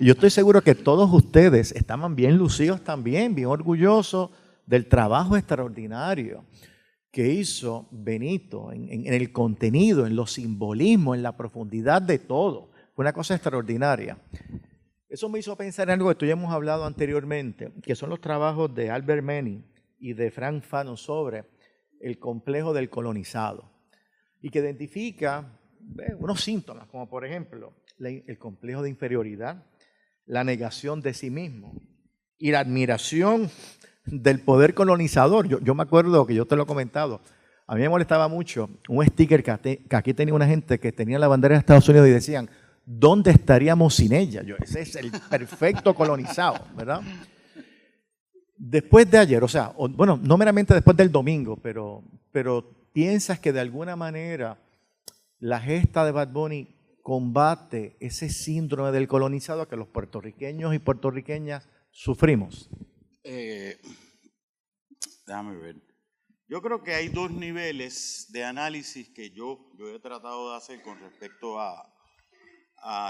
Y yo estoy seguro que todos ustedes estaban bien lucidos también, bien orgullosos del trabajo extraordinario que hizo Benito en el contenido, en los simbolismos, en la profundidad de todo. Fue una cosa extraordinaria. Eso me hizo pensar en algo que tú ya hemos hablado anteriormente, que son los trabajos de Albert Memmi y de Frank Fanon sobre el complejo del colonizado, y que identifica unos síntomas, como por ejemplo el complejo de inferioridad, la negación de sí mismo y la admiración del poder colonizador. Yo me acuerdo que yo te lo he comentado, a mí me molestaba mucho un sticker que aquí tenía una gente que tenía la bandera de Estados Unidos y decían, ¿dónde estaríamos sin ella? Ese es el perfecto colonizado, ¿verdad? Después de ayer, bueno, no meramente después del domingo, pero piensas que de alguna manera la gesta de Bad Bunny combate ese síndrome del colonizado que los puertorriqueños y puertorriqueñas sufrimos. Déjame ver. Yo creo que hay dos niveles de análisis que yo he tratado de hacer con respecto a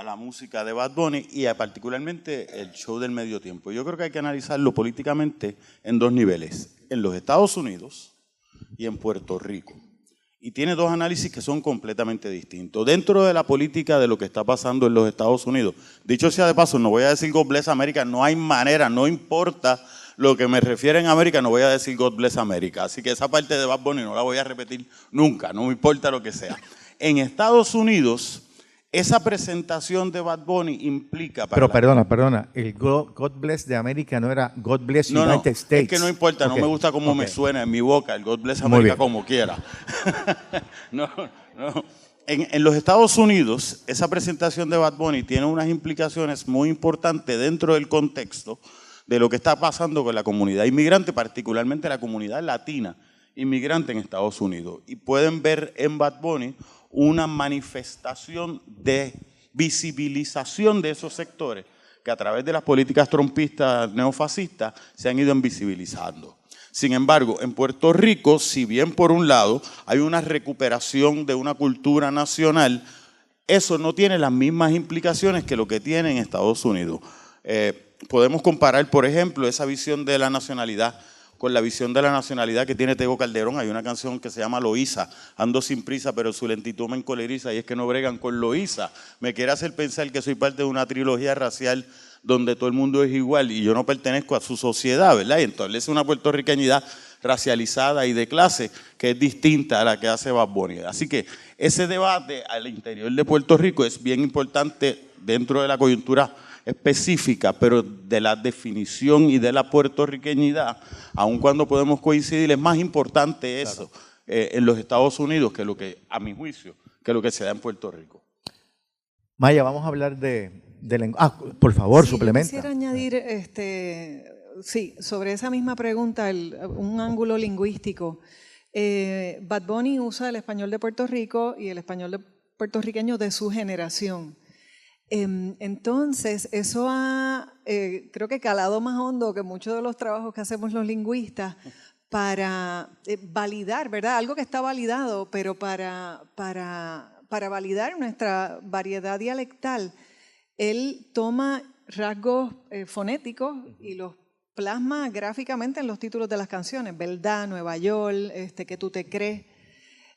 la música de Bad Bunny y particularmente el show del medio tiempo. Yo creo que hay que analizarlo políticamente en dos niveles, en los Estados Unidos y en Puerto Rico. Y tiene dos análisis que son completamente distintos. Dentro de la política de lo que está pasando en los Estados Unidos, dicho sea de paso, no voy a decir God Bless America, no hay manera, no importa lo que me refiere en América, no voy a decir God Bless America. Así que esa parte de Bad Bunny no la voy a repetir nunca, no me importa lo que sea. En Estados Unidos, Esa presentación de Bad Bunny implica... Pero perdona, el God Bless de América no era God Bless United States. Es que no importa, no me gusta cómo me suena en mi boca el God Bless América como quiera. No. En los Estados Unidos, esa presentación de Bad Bunny tiene unas implicaciones muy importantes dentro del contexto de lo que está pasando con la comunidad inmigrante, particularmente la comunidad latina inmigrante en Estados Unidos. Y pueden ver en Bad Bunny una manifestación de visibilización de esos sectores que a través de las políticas trumpistas neofascistas se han ido invisibilizando. Sin embargo, en Puerto Rico, si bien por un lado hay una recuperación de una cultura nacional, eso no tiene las mismas implicaciones que lo que tiene en Estados Unidos. Podemos comparar, por ejemplo, esa visión de la nacionalidad con la visión de la nacionalidad que tiene Tego Calderón. Hay una canción que se llama Loíza, ando sin prisa, pero su lentitud me encoleriza, y es que no bregan con Loíza. Me quiere hacer pensar que soy parte de una trilogía racial donde todo el mundo es igual y yo no pertenezco a su sociedad, ¿verdad? Y entonces es una puertorriqueñidad racializada y de clase que es distinta a la que hace Bad Bunny. Así que ese debate al interior de Puerto Rico es bien importante dentro de la coyuntura específica, pero de la definición y de la puertorriqueñidad, aun cuando podemos coincidir, es más importante eso en los Estados Unidos que lo que, a mi juicio, que lo que se da en Puerto Rico. Maya, vamos a hablar por favor, sí, suplementa. Quisiera añadir, sobre esa misma pregunta, un ángulo lingüístico. Bad Bunny usa el español de Puerto Rico y el español puertorriqueño de su generación. Entonces, eso ha, creo que calado más hondo que muchos de los trabajos que hacemos los lingüistas para validar, ¿verdad? Algo que está validado, pero para validar nuestra variedad dialectal, él toma rasgos fonéticos y los plasma gráficamente en los títulos de las canciones. Verdad, Nueva York, que tú te crees.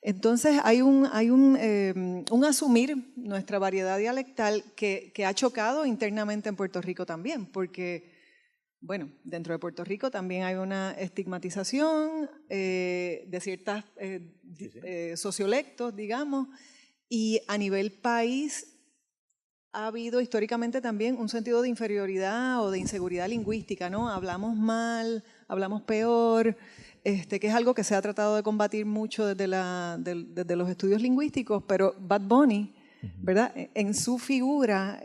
Entonces hay un asumir nuestra variedad dialectal que ha chocado internamente en Puerto Rico también, porque, bueno, dentro de Puerto Rico también hay una estigmatización de ciertas sociolectos, digamos, y a nivel país ha habido históricamente también un sentido de inferioridad o de inseguridad lingüística, ¿no? Hablamos mal, hablamos peor, que es algo que se ha tratado de combatir mucho desde los estudios lingüísticos, pero Bad Bunny, ¿verdad? En su figura,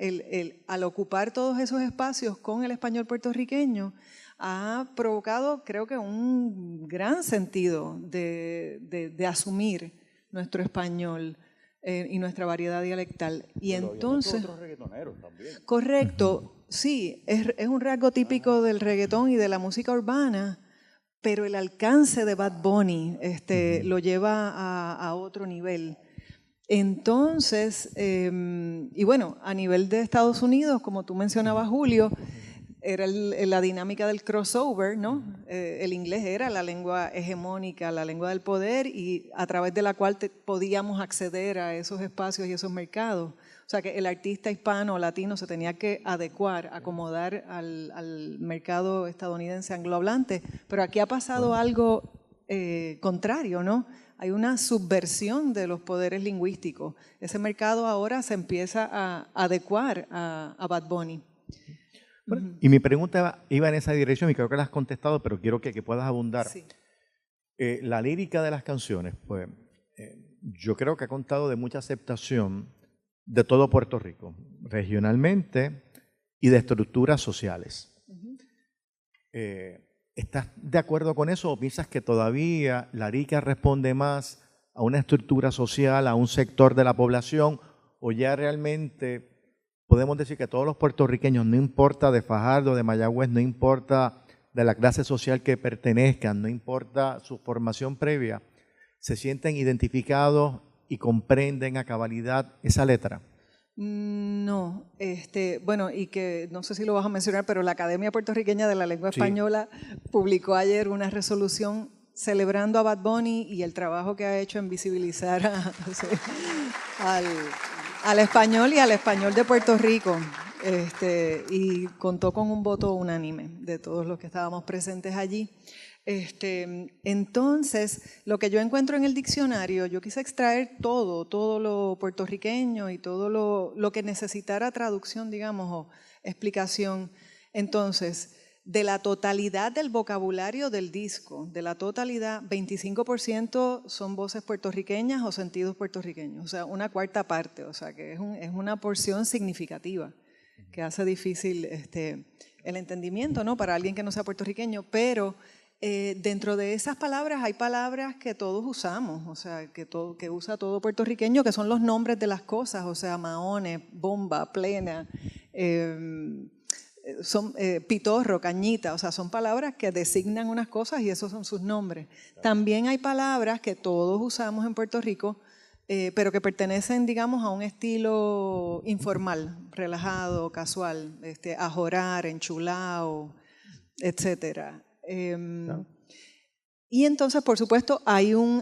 al ocupar todos esos espacios con el español puertorriqueño, ha provocado, creo que, un gran sentido de asumir nuestro español y nuestra variedad dialectal. Y pero entonces, otros reggaetoneros también. Correcto, sí, es un rasgo típico del reggaetón y de la música urbana, pero el alcance de Bad Bunny lo lleva a otro nivel. Entonces, y bueno, a nivel de Estados Unidos, como tú mencionabas, Julio, era la dinámica del crossover, ¿no? El inglés era la lengua hegemónica, la lengua del poder, y a través de la cual podíamos acceder a esos espacios y esos mercados. O sea que el artista hispano o latino se tenía que adecuar, acomodar al mercado estadounidense anglohablante, pero aquí ha pasado algo contrario, ¿no? Hay una subversión de los poderes lingüísticos. Ese mercado ahora se empieza a adecuar a Bad Bunny. Bueno, y mi pregunta iba en esa dirección y creo que la has contestado, pero quiero que puedas abundar. Sí. La lírica de las canciones, pues yo creo que ha contado de mucha aceptación de todo Puerto Rico, regionalmente y de estructuras sociales. ¿Estás de acuerdo con eso o piensas que todavía la lírica responde más a una estructura social, a un sector de la población, o ya realmente podemos decir que todos los puertorriqueños, no importa de Fajardo, de Mayagüez, no importa de la clase social que pertenezcan, no importa su formación previa, se sienten identificados y comprenden a cabalidad esa letra? No, bueno, y que no sé si lo vas a mencionar, pero la Academia Puertorriqueña de la Lengua Española publicó ayer una resolución celebrando a Bad Bunny y el trabajo que ha hecho en visibilizar al español y al español de Puerto Rico, y contó con un voto unánime de todos los que estábamos presentes allí. Entonces, lo que yo encuentro en el diccionario, yo quise extraer todo lo puertorriqueño y todo lo que necesitara traducción, digamos, o explicación. Entonces, de la totalidad del vocabulario del disco, de la totalidad, 25% son voces puertorriqueñas o sentidos puertorriqueños, o sea, una cuarta parte, o sea, que es una porción significativa que hace difícil el entendimiento, ¿no?, para alguien que no sea puertorriqueño, pero dentro de esas palabras hay palabras que todos usamos, o sea, que usa todo puertorriqueño, que son los nombres de las cosas, o sea, maones, bomba, plena, son pitorro, cañita, o sea, son palabras que designan unas cosas y esos son sus nombres. También hay palabras que todos usamos en Puerto Rico, pero que pertenecen, digamos, a un estilo informal, relajado, casual, ajorar, enchulao, etcétera. Y entonces, por supuesto, hay un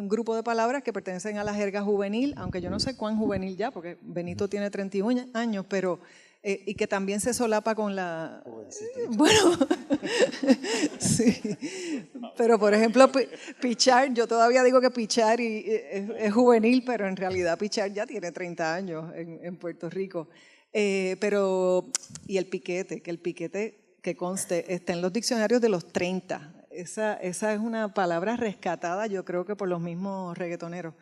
grupo de palabras que pertenecen a la jerga juvenil, aunque yo no sé cuán juvenil ya, porque Benito tiene 31 años, pero y que también se solapa con la... Bueno, sí, pero por ejemplo, pichar, yo todavía digo que pichar es juvenil, pero en realidad pichar ya tiene 30 años en Puerto Rico. Y el piquete, que conste, está en los diccionarios de los 30. Esa es una palabra rescatada, yo creo que por los mismos reggaetoneros.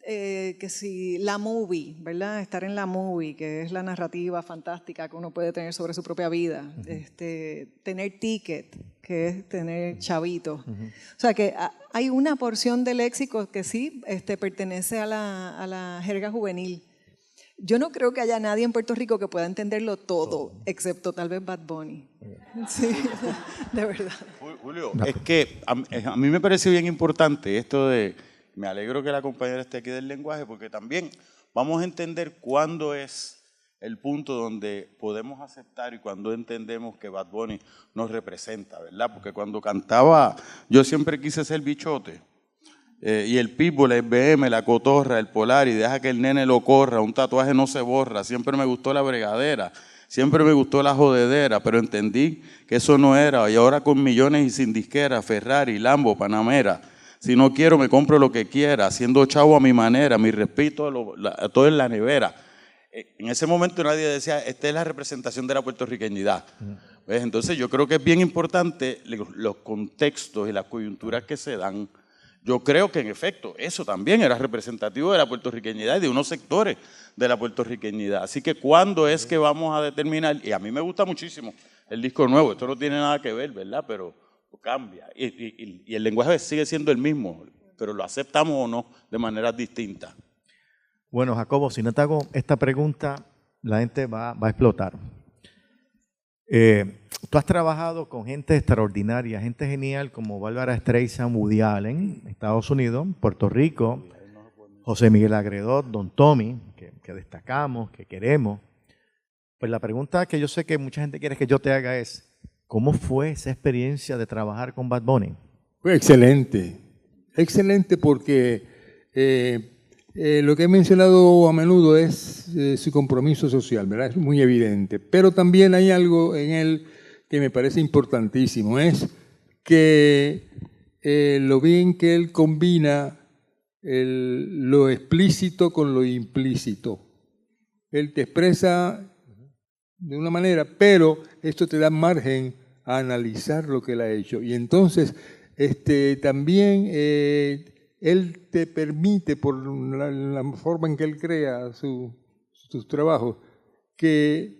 Que si la movie, ¿verdad? Estar en la movie, que es la narrativa fantástica que uno puede tener sobre su propia vida. Tener ticket, que es tener chavito. O sea que hay una porción del léxico que sí pertenece a la jerga juvenil. Yo no creo que haya nadie en Puerto Rico que pueda entenderlo todo, excepto tal vez Bad Bunny. Sí, de verdad. Julio, es que a mí me parece bien importante esto de... Me alegro que la compañera esté aquí del lenguaje, porque también vamos a entender cuándo es el punto donde podemos aceptar y cuándo entendemos que Bad Bunny nos representa, ¿verdad? Porque cuando cantaba, yo siempre quise ser bichote. Y el Pitbull, el BM, la cotorra, el Polar, y deja que el nene lo corra, un tatuaje no se borra, siempre me gustó la bregadera, siempre me gustó la jodedera, pero entendí que eso no era, y ahora con millones y sin disquera, Ferrari, Lambo, Panamera, si no quiero me compro lo que quiera, haciendo chavo a mi manera, mi respeto, todo en la nevera. En ese momento nadie decía, esta es la representación de la puertorriqueñidad. ¿Ves? Entonces yo creo que es bien importante los contextos y las coyunturas que se dan. Yo creo que en efecto eso también era representativo de la puertorriqueñidad y de unos sectores de la puertorriqueñidad. Así que ¿cuándo es que vamos a determinar? Y a mí me gusta muchísimo el disco nuevo, esto no tiene nada que ver, ¿verdad? Pero cambia y el lenguaje sigue siendo el mismo, pero lo aceptamos o no de maneras distintas. Bueno, Jacobo, si no te hago esta pregunta, la gente va a explotar. Tú has trabajado con gente extraordinaria, gente genial como Bárbara Streisand, Woody Allen, Estados Unidos, Puerto Rico, José Miguel Agredot, Don Tommy, que destacamos, que queremos. Pues la pregunta que yo sé que mucha gente quiere que yo te haga es, ¿cómo fue esa experiencia de trabajar con Bad Bunny? Fue excelente, excelente porque lo que he mencionado a menudo es su compromiso social, ¿verdad? Es muy evidente, pero también hay algo en él que me parece importantísimo, es que lo bien que él combina lo explícito con lo implícito. Él te expresa de una manera, pero esto te da margen a analizar lo que él ha hecho. Y entonces también él te permite, por la forma en que él crea sus trabajos, que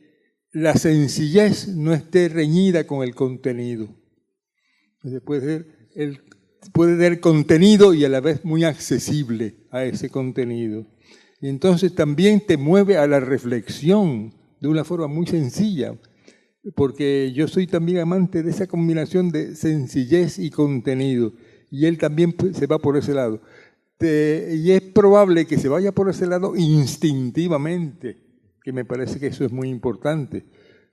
la sencillez no esté reñida con el contenido. Entonces puede ser contenido y a la vez muy accesible a ese contenido. Y entonces también te mueve a la reflexión de una forma muy sencilla, porque yo soy también amante de esa combinación de sencillez y contenido, y él también se va por ese lado. Y es probable que se vaya por ese lado instintivamente, que me parece que eso es muy importante.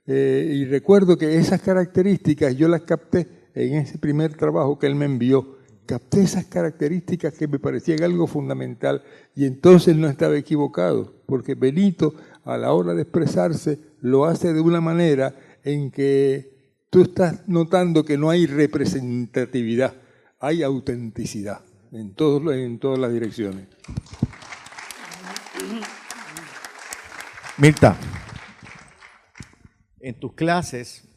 Y recuerdo que esas características yo las capté en ese primer trabajo que él me envió. Capté esas características que me parecían algo fundamental, y entonces no estaba equivocado, porque Benito, a la hora de expresarse, lo hace de una manera en que tú estás notando que no hay representatividad, hay autenticidad en todas las direcciones. Mirta, en tus clases,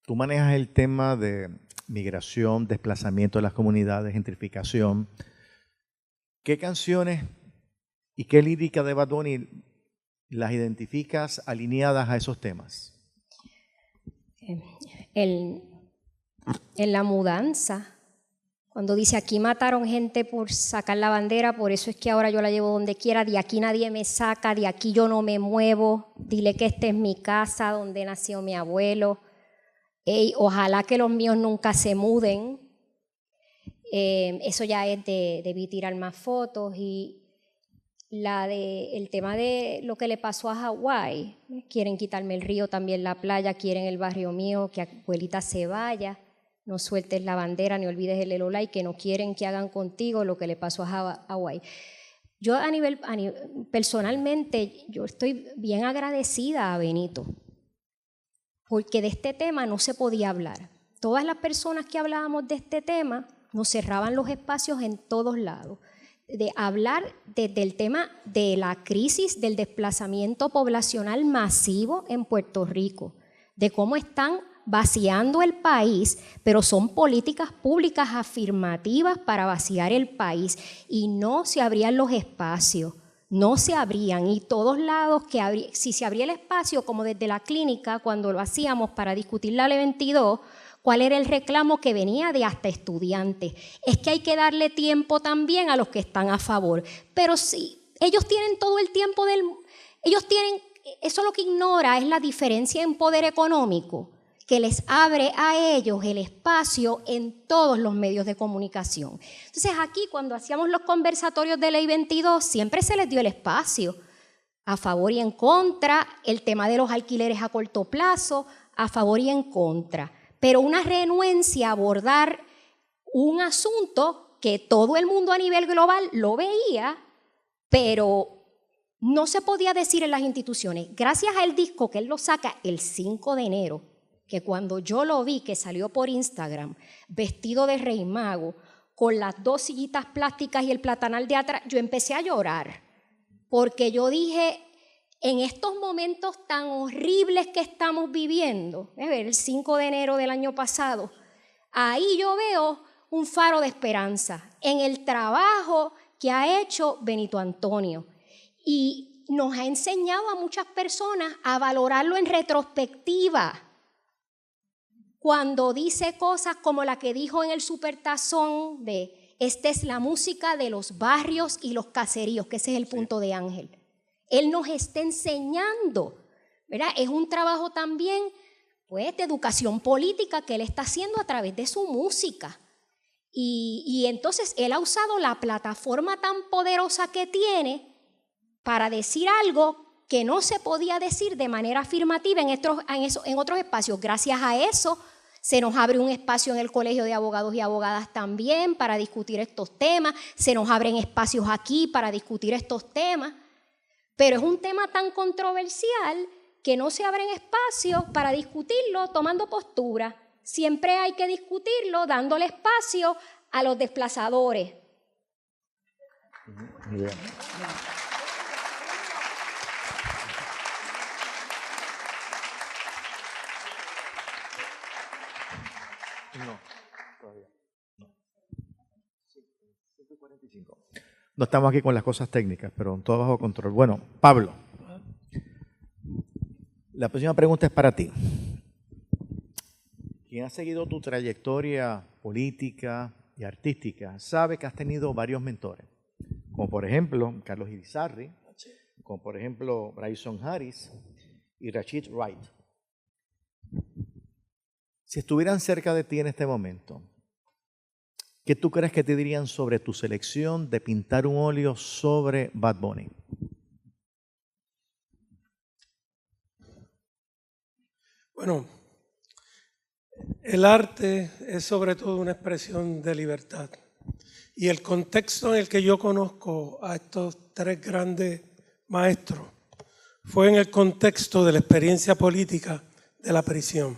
tú manejas el tema de migración, desplazamiento de las comunidades, gentrificación. ¿Qué canciones y qué lírica de Bad Bunny las identificas alineadas a esos temas? En la mudanza, cuando dice aquí mataron gente por sacar la bandera, por eso es que ahora yo la llevo donde quiera, de aquí nadie me saca, de aquí yo no me muevo, dile que esta es mi casa donde nació mi abuelo, ojalá que los míos nunca se muden. Eso ya es debí tirar más fotos. Y el tema de lo que le pasó a Hawái, quieren quitarme el río, también la playa, quieren el barrio mío, que abuelita se vaya, no sueltes la bandera, ni olvides el Elolay, que no quieren que hagan contigo lo que le pasó a Hawái. Yo personalmente, yo estoy bien agradecida a Benito, porque de este tema no se podía hablar. Todas las personas que hablábamos de este tema nos cerraban los espacios en todos lados. De hablar desde el tema de la crisis del desplazamiento poblacional masivo en Puerto Rico, de cómo están vaciando el país, pero son políticas públicas afirmativas para vaciar el país y no se abrían los espacios, no se abrían, y todos lados si se abría el espacio, como desde la clínica cuando lo hacíamos para discutir la Ley 22, ¿cuál era el reclamo que venía de hasta estudiantes? Es que hay que darle tiempo también a los que están a favor. Pero sí, ellos tienen todo el tiempo eso lo que ignora es la diferencia en poder económico que les abre a ellos el espacio en todos los medios de comunicación. Entonces aquí cuando hacíamos los conversatorios de Ley 22 siempre se les dio el espacio a favor y en contra, el tema de los alquileres a corto plazo, a favor y en contra. Pero una renuencia a abordar un asunto que todo el mundo a nivel global lo veía, pero no se podía decir en las instituciones. Gracias al disco que él lo saca el 5 de enero, que cuando yo lo vi, que salió por Instagram, vestido de Rey Mago, con las 2 sillitas plásticas y el platanal de atrás, yo empecé a llorar, porque yo dije, en estos momentos tan horribles que estamos viviendo, el 5 de enero del año pasado, ahí yo veo un faro de esperanza en el trabajo que ha hecho Benito Antonio. Y nos ha enseñado a muchas personas a valorarlo en retrospectiva. Cuando dice cosas como la que dijo en el Supertazón de esta es la música de los barrios y los caseríos, que ese es el punto de Ángel. Él nos está enseñando, ¿verdad? Es un trabajo también pues, de educación política que él está haciendo a través de su música. Y entonces él ha usado la plataforma tan poderosa que tiene para decir algo que no se podía decir de manera afirmativa en otros espacios. Gracias a eso se nos abre un espacio en el Colegio de Abogados y Abogadas también para discutir estos temas, se nos abren espacios aquí para discutir estos temas. Pero es un tema tan controversial que no se abren espacios para discutirlo tomando postura. Siempre hay que discutirlo dándole espacio a los desplazadores. Muy bien. No, todavía no. 7:45. No estamos aquí con las cosas técnicas, pero todo bajo control. Bueno, Pablo, la próxima pregunta es para ti. Quien ha seguido tu trayectoria política y artística sabe que has tenido varios mentores, como por ejemplo Carlos Irizarry, como por ejemplo Bryson Harris y Rashid Wright. Si estuvieran cerca de ti en este momento, ¿qué tú crees que te dirían sobre tu selección de pintar un óleo sobre Bad Bunny? Bueno, el arte es sobre todo una expresión de libertad. Y el contexto en el que yo conozco a estos 3 grandes maestros fue en el contexto de la experiencia política de la prisión.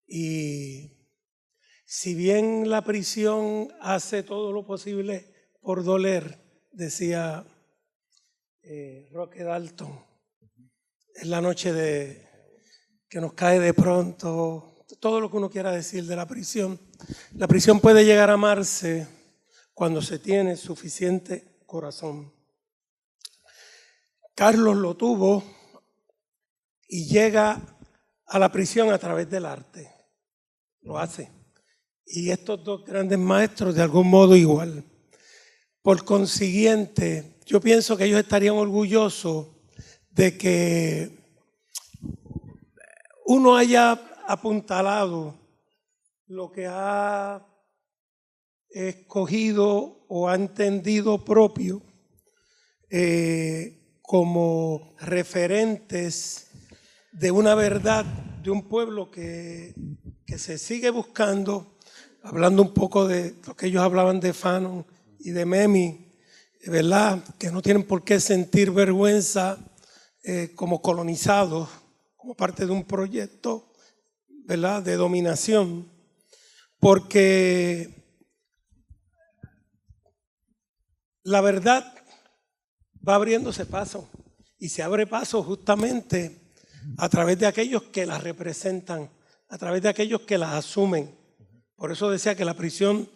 Y si bien la prisión hace todo lo posible por doler, decía Roque Dalton, es la noche que nos cae de pronto, todo lo que uno quiera decir de la prisión. La prisión puede llegar a amarse cuando se tiene suficiente corazón. Carlos lo tuvo y llega a la prisión a través del arte. Lo hace. Y estos dos grandes maestros de algún modo igual. Por consiguiente, yo pienso que ellos estarían orgullosos de que uno haya apuntalado lo que ha escogido o ha entendido propio como referentes de una verdad de un pueblo que se sigue buscando, hablando un poco de lo que ellos hablaban de Fanon y de Memmi, ¿verdad? Que no tienen por qué sentir vergüenza como colonizados, como parte de un proyecto, ¿verdad?, de dominación, porque la verdad va abriéndose paso y se abre paso justamente a través de aquellos que la representan, a través de aquellos que las asumen. Por eso decía que la prisión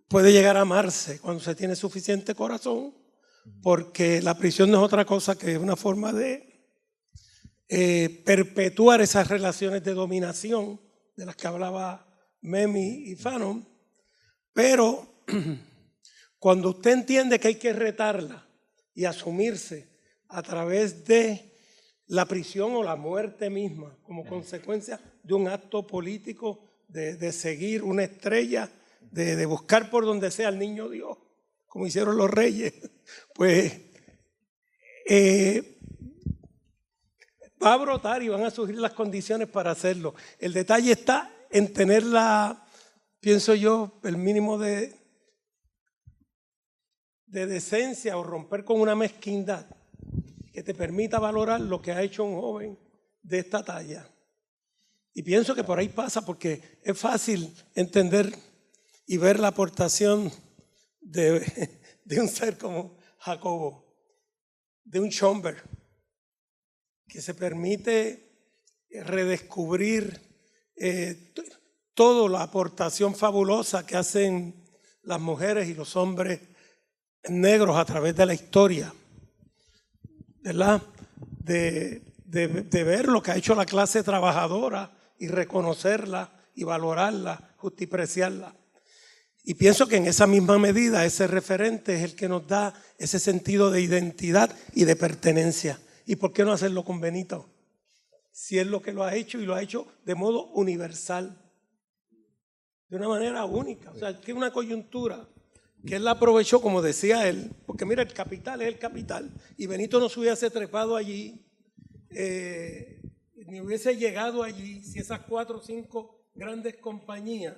puede llegar a amarse cuando se tiene suficiente corazón, porque la prisión no es otra cosa que una forma de perpetuar esas relaciones de dominación de las que hablaba Memmi y Fanon. Pero cuando usted entiende que hay que retarla y asumirse a través de la prisión o la muerte misma como consecuencia de un acto político, de seguir una estrella, de buscar por donde sea al niño Dios, como hicieron los reyes, pues va a brotar y van a surgir las condiciones para hacerlo. El detalle está en tener pienso yo, el mínimo de decencia o romper con una mezquindad que te permita valorar lo que ha hecho un joven de esta talla. Y pienso que por ahí pasa, porque es fácil entender y ver la aportación de un ser como Jacobo, de un Schomburg, que se permite redescubrir toda la aportación fabulosa que hacen las mujeres y los hombres negros a través de la historia, ¿verdad? De ver lo que ha hecho la clase trabajadora y reconocerla y valorarla, justipreciarla. Y pienso que en esa misma medida ese referente es el que nos da ese sentido de identidad y de pertenencia. ¿Y por qué no hacerlo con Benito? Si es lo que lo ha hecho y lo ha hecho de modo universal, de una manera única. O sea, que es una coyuntura que él la aprovechó, como decía él, porque mira, el capital es el capital. Y Benito no se hubiese trepado allí, ni hubiese llegado allí si esas 4 o 5 grandes compañías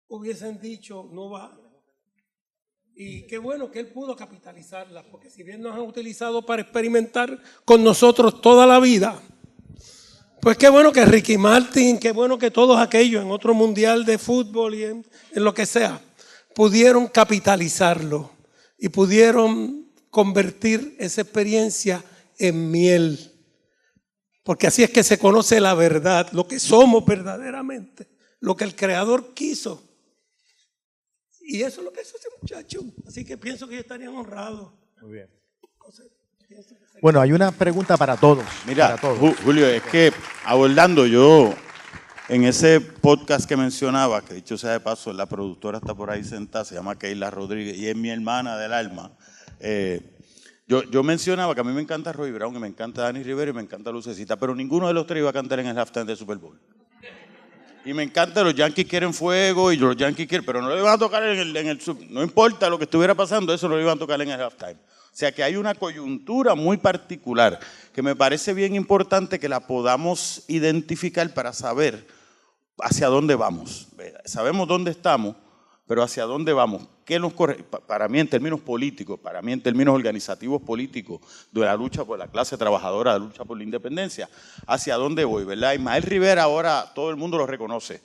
hubiesen dicho no va. Y qué bueno que él pudo capitalizarlas, porque si bien nos han utilizado para experimentar con nosotros toda la vida, pues qué bueno que Ricky Martin, qué bueno que todos aquellos en otro mundial de fútbol y en lo que sea, pudieron capitalizarlo y pudieron convertir esa experiencia en miel. Porque así es que se conoce la verdad, lo que somos verdaderamente, lo que el Creador quiso. Y eso es lo que hizo ese muchacho. Así que pienso que ellos estarían honrados. Muy bien. Bueno, hay una pregunta para todos. Mira, para todos. Julio, es que abordando yo en ese podcast que mencionaba, que dicho sea de paso, la productora está por ahí sentada, se llama Keila Rodríguez y es mi hermana del alma. Yo mencionaba que a mí me encanta Roy Brown, y me encanta Dani Rivera y me encanta Lucecita, pero ninguno de los tres iba a cantar en el halftime de Super Bowl. Y me encanta, los Yankees quieren fuego y los Yankees quieren, pero no le iban a tocar en el no importa lo que estuviera pasando, eso no lo iban a tocar en el halftime. O sea que hay una coyuntura muy particular que me parece bien importante que la podamos identificar para saber hacia dónde vamos. Sabemos dónde estamos, pero ¿hacia dónde vamos? ¿Qué nos corre? Para mí en términos políticos, para mí en términos organizativos políticos, de la lucha por la clase trabajadora, de la lucha por la independencia, ¿hacia dónde voy? ¿Verdad? Ismael Rivera ahora todo el mundo lo reconoce.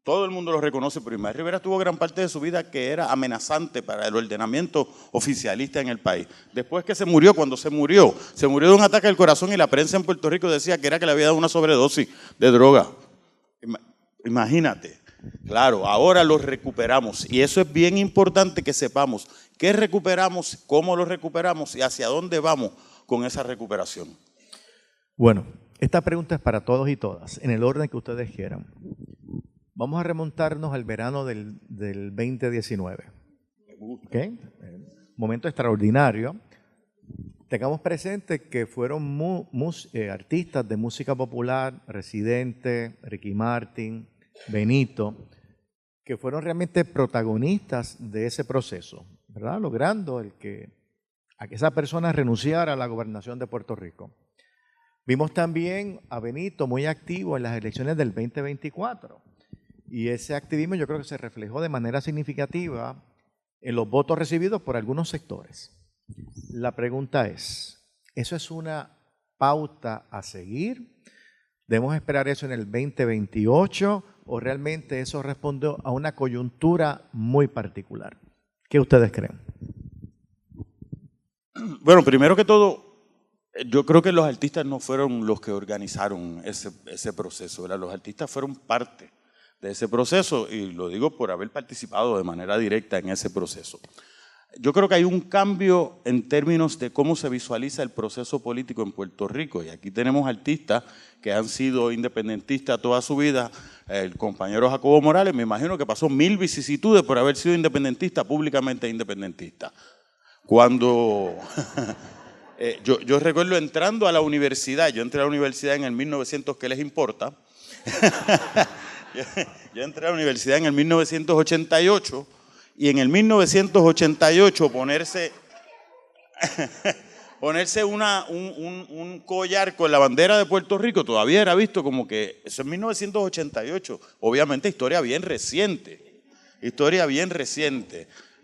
Todo el mundo lo reconoce, pero Ismael Rivera tuvo gran parte de su vida que era amenazante para el ordenamiento oficialista en el país. Después que se murió, cuando se murió de un ataque al corazón y la prensa en Puerto Rico decía que era que le había dado una sobredosis de droga. Imagínate. Claro, ahora lo recuperamos y eso es bien importante que sepamos qué recuperamos, cómo lo recuperamos y hacia dónde vamos con esa recuperación. Bueno, esta pregunta es para todos y todas, en el orden que ustedes quieran. Vamos a remontarnos al verano del 2019. ¿Okay? Momento extraordinario. Tengamos presente que fueron artistas de música popular, Residente, Ricky Martin, Benito, que fueron realmente protagonistas de ese proceso, ¿verdad? Logrando a que esa persona renunciara a la gobernación de Puerto Rico. Vimos también a Benito muy activo en las elecciones del 2024. Y ese activismo yo creo que se reflejó de manera significativa en los votos recibidos por algunos sectores. La pregunta es, ¿eso es una pauta a seguir? ¿Debemos esperar eso en el 2028 o realmente eso responde a una coyuntura muy particular? ¿Qué ustedes creen? Bueno, primero que todo, yo creo que los artistas no fueron los que organizaron ese proceso, ¿verdad? Los artistas fueron parte de ese proceso y lo digo por haber participado de manera directa en ese proceso. Yo creo que hay un cambio en términos de cómo se visualiza el proceso político en Puerto Rico y aquí tenemos artistas que han sido independentistas toda su vida. El compañero Jacobo Morales me imagino que pasó 1000 vicisitudes por haber sido independentista, públicamente independentista. Cuando yo recuerdo entrando a la universidad, yo entré a la universidad en el 1900, ¿qué les importa? Yo entré a la universidad en el 1988 y en el 1988 ponerse un collar con la bandera de Puerto Rico todavía era visto como que eso es 1988. Obviamente historia bien reciente.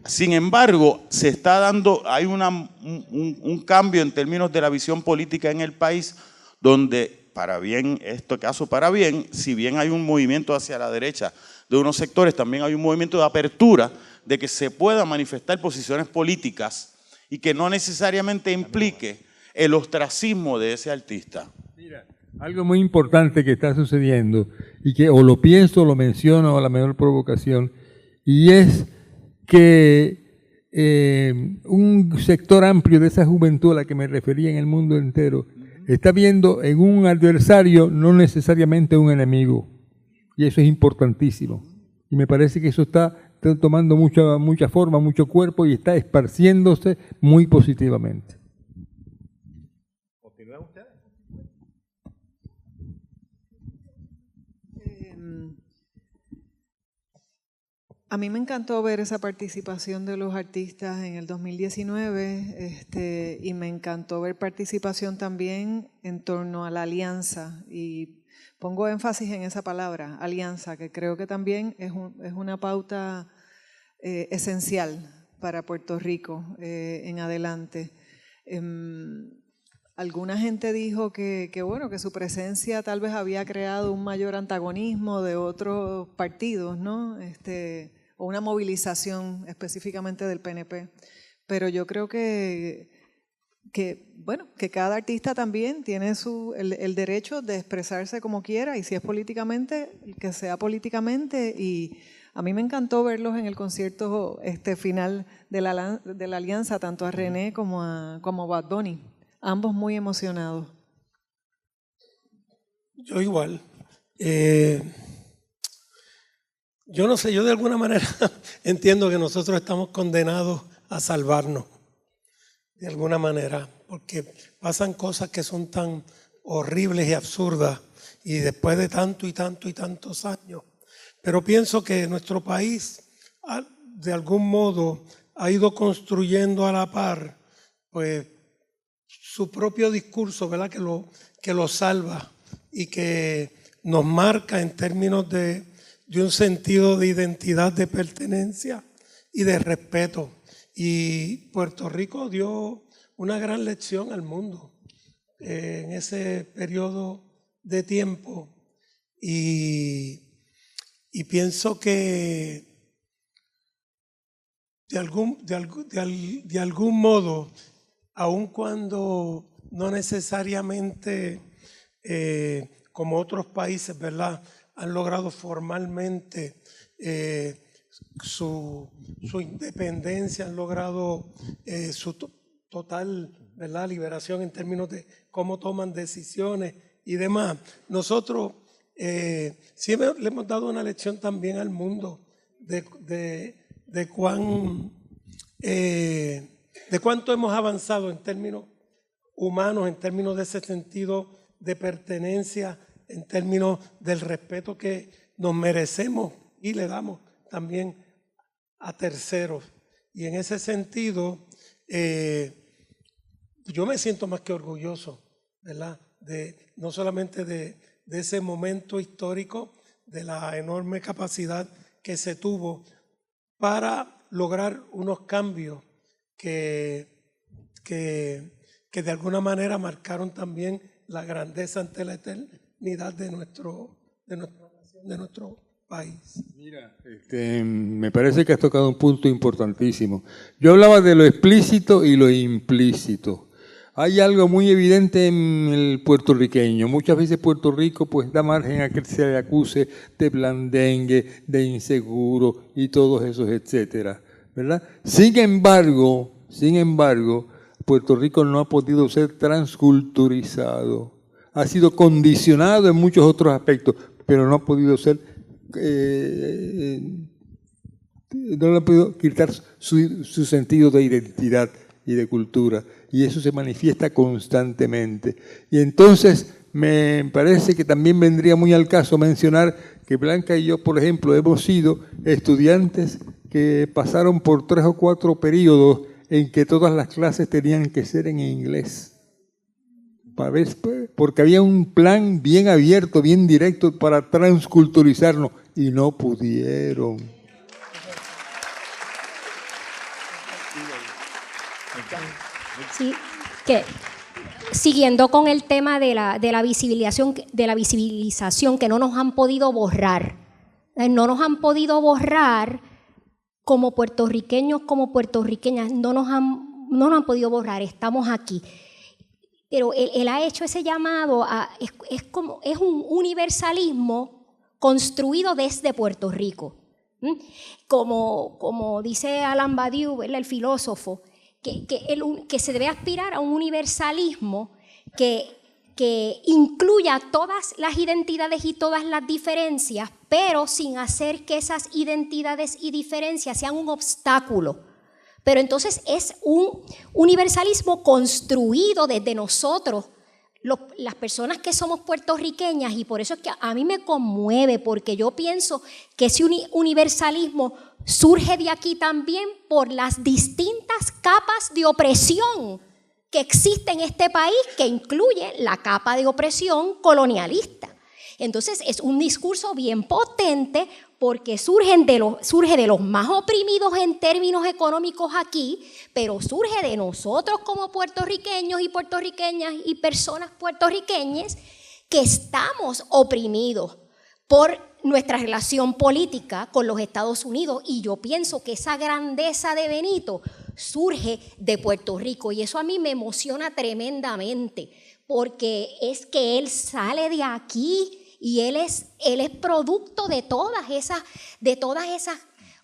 Sin embargo, se está dando, hay un cambio en términos de la visión política en el país donde para bien, si bien hay un movimiento hacia la derecha de unos sectores, también hay un movimiento de apertura de que se puedan manifestar posiciones políticas y que no necesariamente implique el ostracismo de ese artista. Mira, algo muy importante que está sucediendo y que o lo pienso o lo menciono a la menor provocación, y es que un sector amplio de esa juventud a la que me refería en el mundo entero está viendo en un adversario no necesariamente un enemigo. Y eso es importantísimo. Y me parece que eso está tomando mucha forma, mucho cuerpo y está esparciéndose muy positivamente. ¿Continúan ustedes? A mí me encantó ver esa participación de los artistas en el 2019 y me encantó ver participación también en torno a la alianza y pongo énfasis en esa palabra, alianza, que creo que también es una pauta esencial para Puerto Rico en adelante. Alguna gente dijo que su presencia tal vez había creado un mayor antagonismo de otros partidos, ¿no? O una movilización específicamente del PNP. Pero yo creo que cada artista también tiene el derecho de expresarse como quiera y si es políticamente, que sea políticamente. Y a mí me encantó verlos en el concierto final de la alianza, tanto a René como a Bad Bunny, ambos muy emocionados. Yo igual. Yo no sé, yo de alguna manera entiendo que nosotros estamos condenados a salvarnos, de alguna manera, porque pasan cosas que son tan horribles y absurdas y después de tanto y tantos años. Pero pienso que nuestro país, de algún modo, ha ido construyendo a la par, pues, su propio discurso, ¿verdad? Que lo salva y que nos marca en términos de de un sentido de identidad, de pertenencia y de respeto. Y Puerto Rico dio una gran lección al mundo en ese periodo de tiempo. Y pienso que de algún modo, aun cuando no necesariamente como otros países, ¿verdad?, han logrado formalmente su independencia, han logrado su total, ¿verdad?, liberación en términos de cómo toman decisiones y demás. Nosotros siempre le hemos dado una lección también al mundo de cuánto hemos avanzado en términos humanos, en términos de ese sentido de pertenencia, en términos del respeto que nos merecemos y le damos también a terceros. Y en ese sentido, yo me siento más que orgulloso, ¿verdad?, no solamente de ese momento histórico, de la enorme capacidad que se tuvo para lograr unos cambios que de alguna manera marcaron también la grandeza ante la eternidad de nuestro país. Mira, me parece que has tocado un punto importantísimo. Yo hablaba de lo explícito y lo implícito. Hay algo muy evidente en el puertorriqueño. Muchas veces Puerto Rico pues da margen a que se le acuse de blandengue, de inseguro y todos esos, etcétera, ¿verdad? Sin embargo, Puerto Rico no ha podido ser transculturizado. Ha sido condicionado en muchos otros aspectos, pero no ha podido ser, no le ha podido quitar su sentido de identidad y de cultura. Y eso se manifiesta constantemente. Y entonces me parece que también vendría muy al caso mencionar que Blanca y yo, por ejemplo, hemos sido estudiantes que pasaron por 3 o 4 periodos en que todas las clases tenían que ser en inglés. Porque había un plan bien abierto, bien directo para transculturizarnos y no pudieron. Sí, que siguiendo con el tema de la visibilización que no nos han podido borrar. No nos han podido borrar como puertorriqueños, como puertorriqueñas, no nos han podido borrar, estamos aquí. Pero él ha hecho ese llamado, es un universalismo construido desde Puerto Rico. Como dice Alain Badiou, el filósofo, que se debe aspirar a un universalismo que incluya todas las identidades y todas las diferencias, pero sin hacer que esas identidades y diferencias sean un obstáculo. Pero entonces es un universalismo construido desde nosotros, las personas que somos puertorriqueñas, y por eso es que a mí me conmueve, porque yo pienso que ese universalismo surge de aquí también por las distintas capas de opresión que existe en este país, que incluye la capa de opresión colonialista. Entonces es un discurso bien potente porque surge de los más oprimidos en términos económicos aquí, pero surge de nosotros como puertorriqueños y puertorriqueñas y personas puertorriqueñas que estamos oprimidos por nuestra relación política con los Estados Unidos. Y yo pienso que esa grandeza de Benito surge de Puerto Rico, y eso a mí me emociona tremendamente, porque es que él sale de aquí y él es producto de todas esas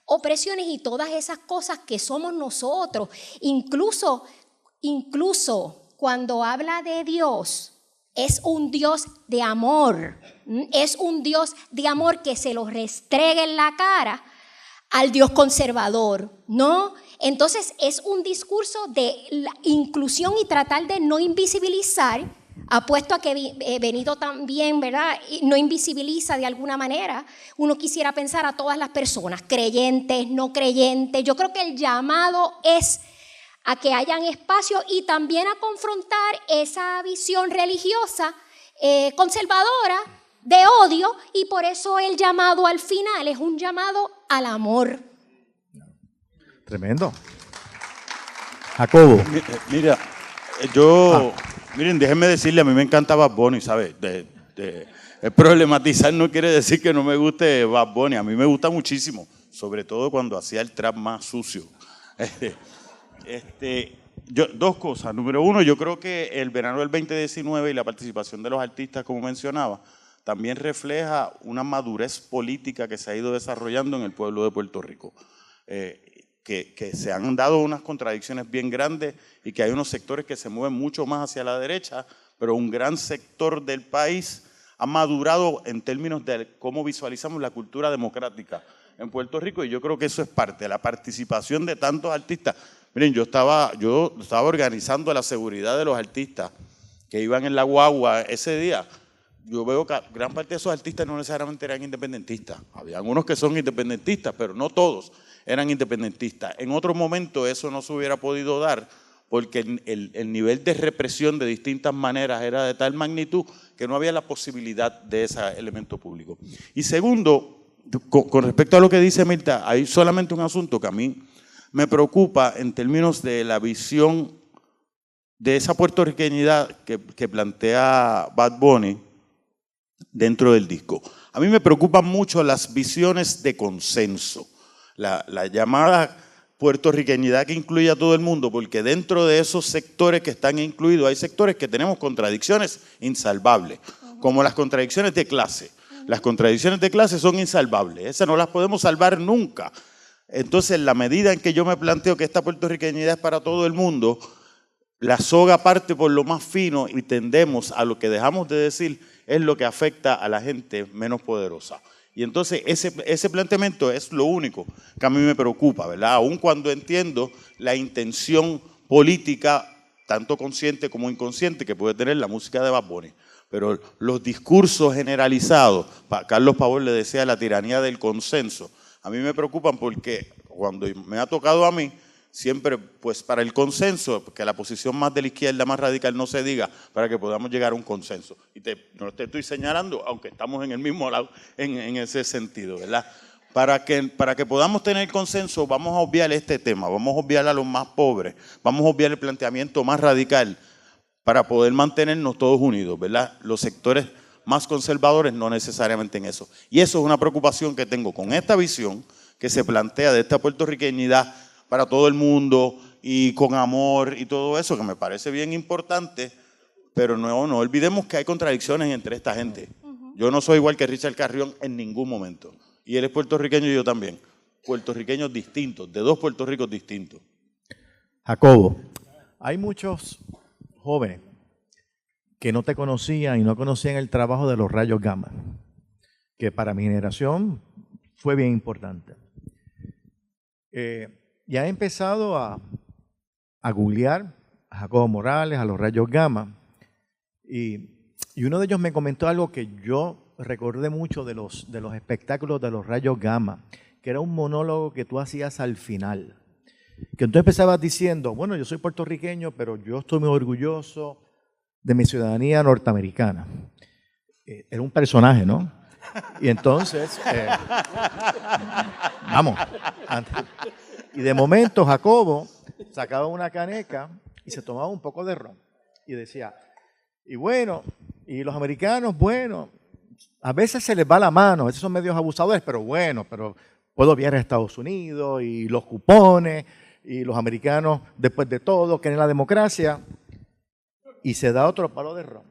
opresiones y todas esas cosas que somos nosotros. Incluso cuando habla de Dios, es un Dios de amor, es un Dios de amor que se lo restregue en la cara al Dios conservador, ¿no? Entonces es un discurso de la inclusión y tratar de no invisibilizar. Apuesto a que Benito también, ¿verdad?, no invisibiliza de alguna manera. Uno quisiera pensar a todas las personas, creyentes, no creyentes. Yo creo que el llamado es a que hayan espacio y también a confrontar esa visión religiosa conservadora de odio, y por eso el llamado al final es un llamado al amor. Tremendo. Jacobo. Mira, miren, déjenme decirle, a mí me encanta Bad Bunny, ¿sabes? Problematizar no quiere decir que no me guste Bad Bunny, a mí me gusta muchísimo, sobre todo cuando hacía el trap más sucio. Dos cosas. Número uno, yo creo que el verano del 2019 y la participación de los artistas, como mencionaba, también refleja una madurez política que se ha ido desarrollando en el pueblo de Puerto Rico. Que se han dado unas contradicciones bien grandes y que hay unos sectores que se mueven mucho más hacia la derecha, pero un gran sector del país ha madurado en términos de cómo visualizamos la cultura democrática en Puerto Rico, y yo creo que eso es parte de la participación de tantos artistas. Miren, yo estaba organizando la seguridad de los artistas que iban en la guagua ese día. Yo veo que gran parte de esos artistas no necesariamente eran independentistas. Había unos que son independentistas, pero no todos eran independentistas. En otro momento eso no se hubiera podido dar porque el nivel de represión de distintas maneras era de tal magnitud que no había la posibilidad de ese elemento público. Y segundo, con respecto a lo que dice Mirta, hay solamente un asunto que a mí me preocupa en términos de la visión de esa puertorriqueñidad que plantea Bad Bunny dentro del disco. A mí me preocupan mucho las visiones de consenso, la llamada puertorriqueñidad que incluye a todo el mundo, porque dentro de esos sectores que están incluidos hay sectores que tenemos contradicciones insalvables, como las contradicciones de clase. Las contradicciones de clase son insalvables, esas no las podemos salvar nunca. Entonces, en la medida en que yo me planteo que esta puertorriqueñidad es para todo el mundo, la soga parte por lo más fino y tendemos a lo que dejamos de decir es lo que afecta a la gente menos poderosa. Y entonces ese planteamiento es lo único que a mí me preocupa, ¿verdad? Aun cuando entiendo la intención política, tanto consciente como inconsciente, que puede tener la música de Bad Bunny. Pero los discursos generalizados, Carlos Pavón le decía la tiranía del consenso, a mí me preocupan porque cuando me ha tocado a mí, siempre pues para el consenso, que la posición más de la izquierda, más radical no se diga, para que podamos llegar a un consenso. Y no te estoy señalando, aunque estamos en el mismo lado en ese sentido, ¿verdad? Para que podamos tener consenso, vamos a obviar este tema, vamos a obviar a los más pobres, vamos a obviar el planteamiento más radical, para poder mantenernos todos unidos, ¿verdad? Los sectores más conservadores no necesariamente en eso. Y eso es una preocupación que tengo con esta visión que se plantea de esta puertorriqueñidad para todo el mundo y con amor y todo eso, que me parece bien importante, pero no olvidemos que hay contradicciones entre esta gente. Yo no soy igual que Richard Carrión en ningún momento. Y él es puertorriqueño y yo también. Puertorriqueños distintos, de dos Puerto Ricos distintos. Jacobo, hay muchos jóvenes que no te conocían y no conocían el trabajo de los rayos gamma, que para mi generación fue bien importante. Y han empezado a googlear a Jacobo Morales, a los rayos gamma, y uno de ellos me comentó algo que yo recordé mucho de los espectáculos de los rayos gamma, que era un monólogo que tú hacías al final. Que tú empezabas diciendo, bueno, yo soy puertorriqueño, pero yo estoy muy orgulloso de mi ciudadanía norteamericana. Era un personaje, ¿no? Y entonces, vamos. Y de momento Jacobo sacaba una caneca y se tomaba un poco de ron. Y decía, y bueno, y los americanos, bueno, a veces se les va la mano, a veces son medios abusadores, pero bueno, pero puedo viajar a Estados Unidos y los cupones, y los americanos, después de todo, quieren la democracia, y se da otro palo de ron.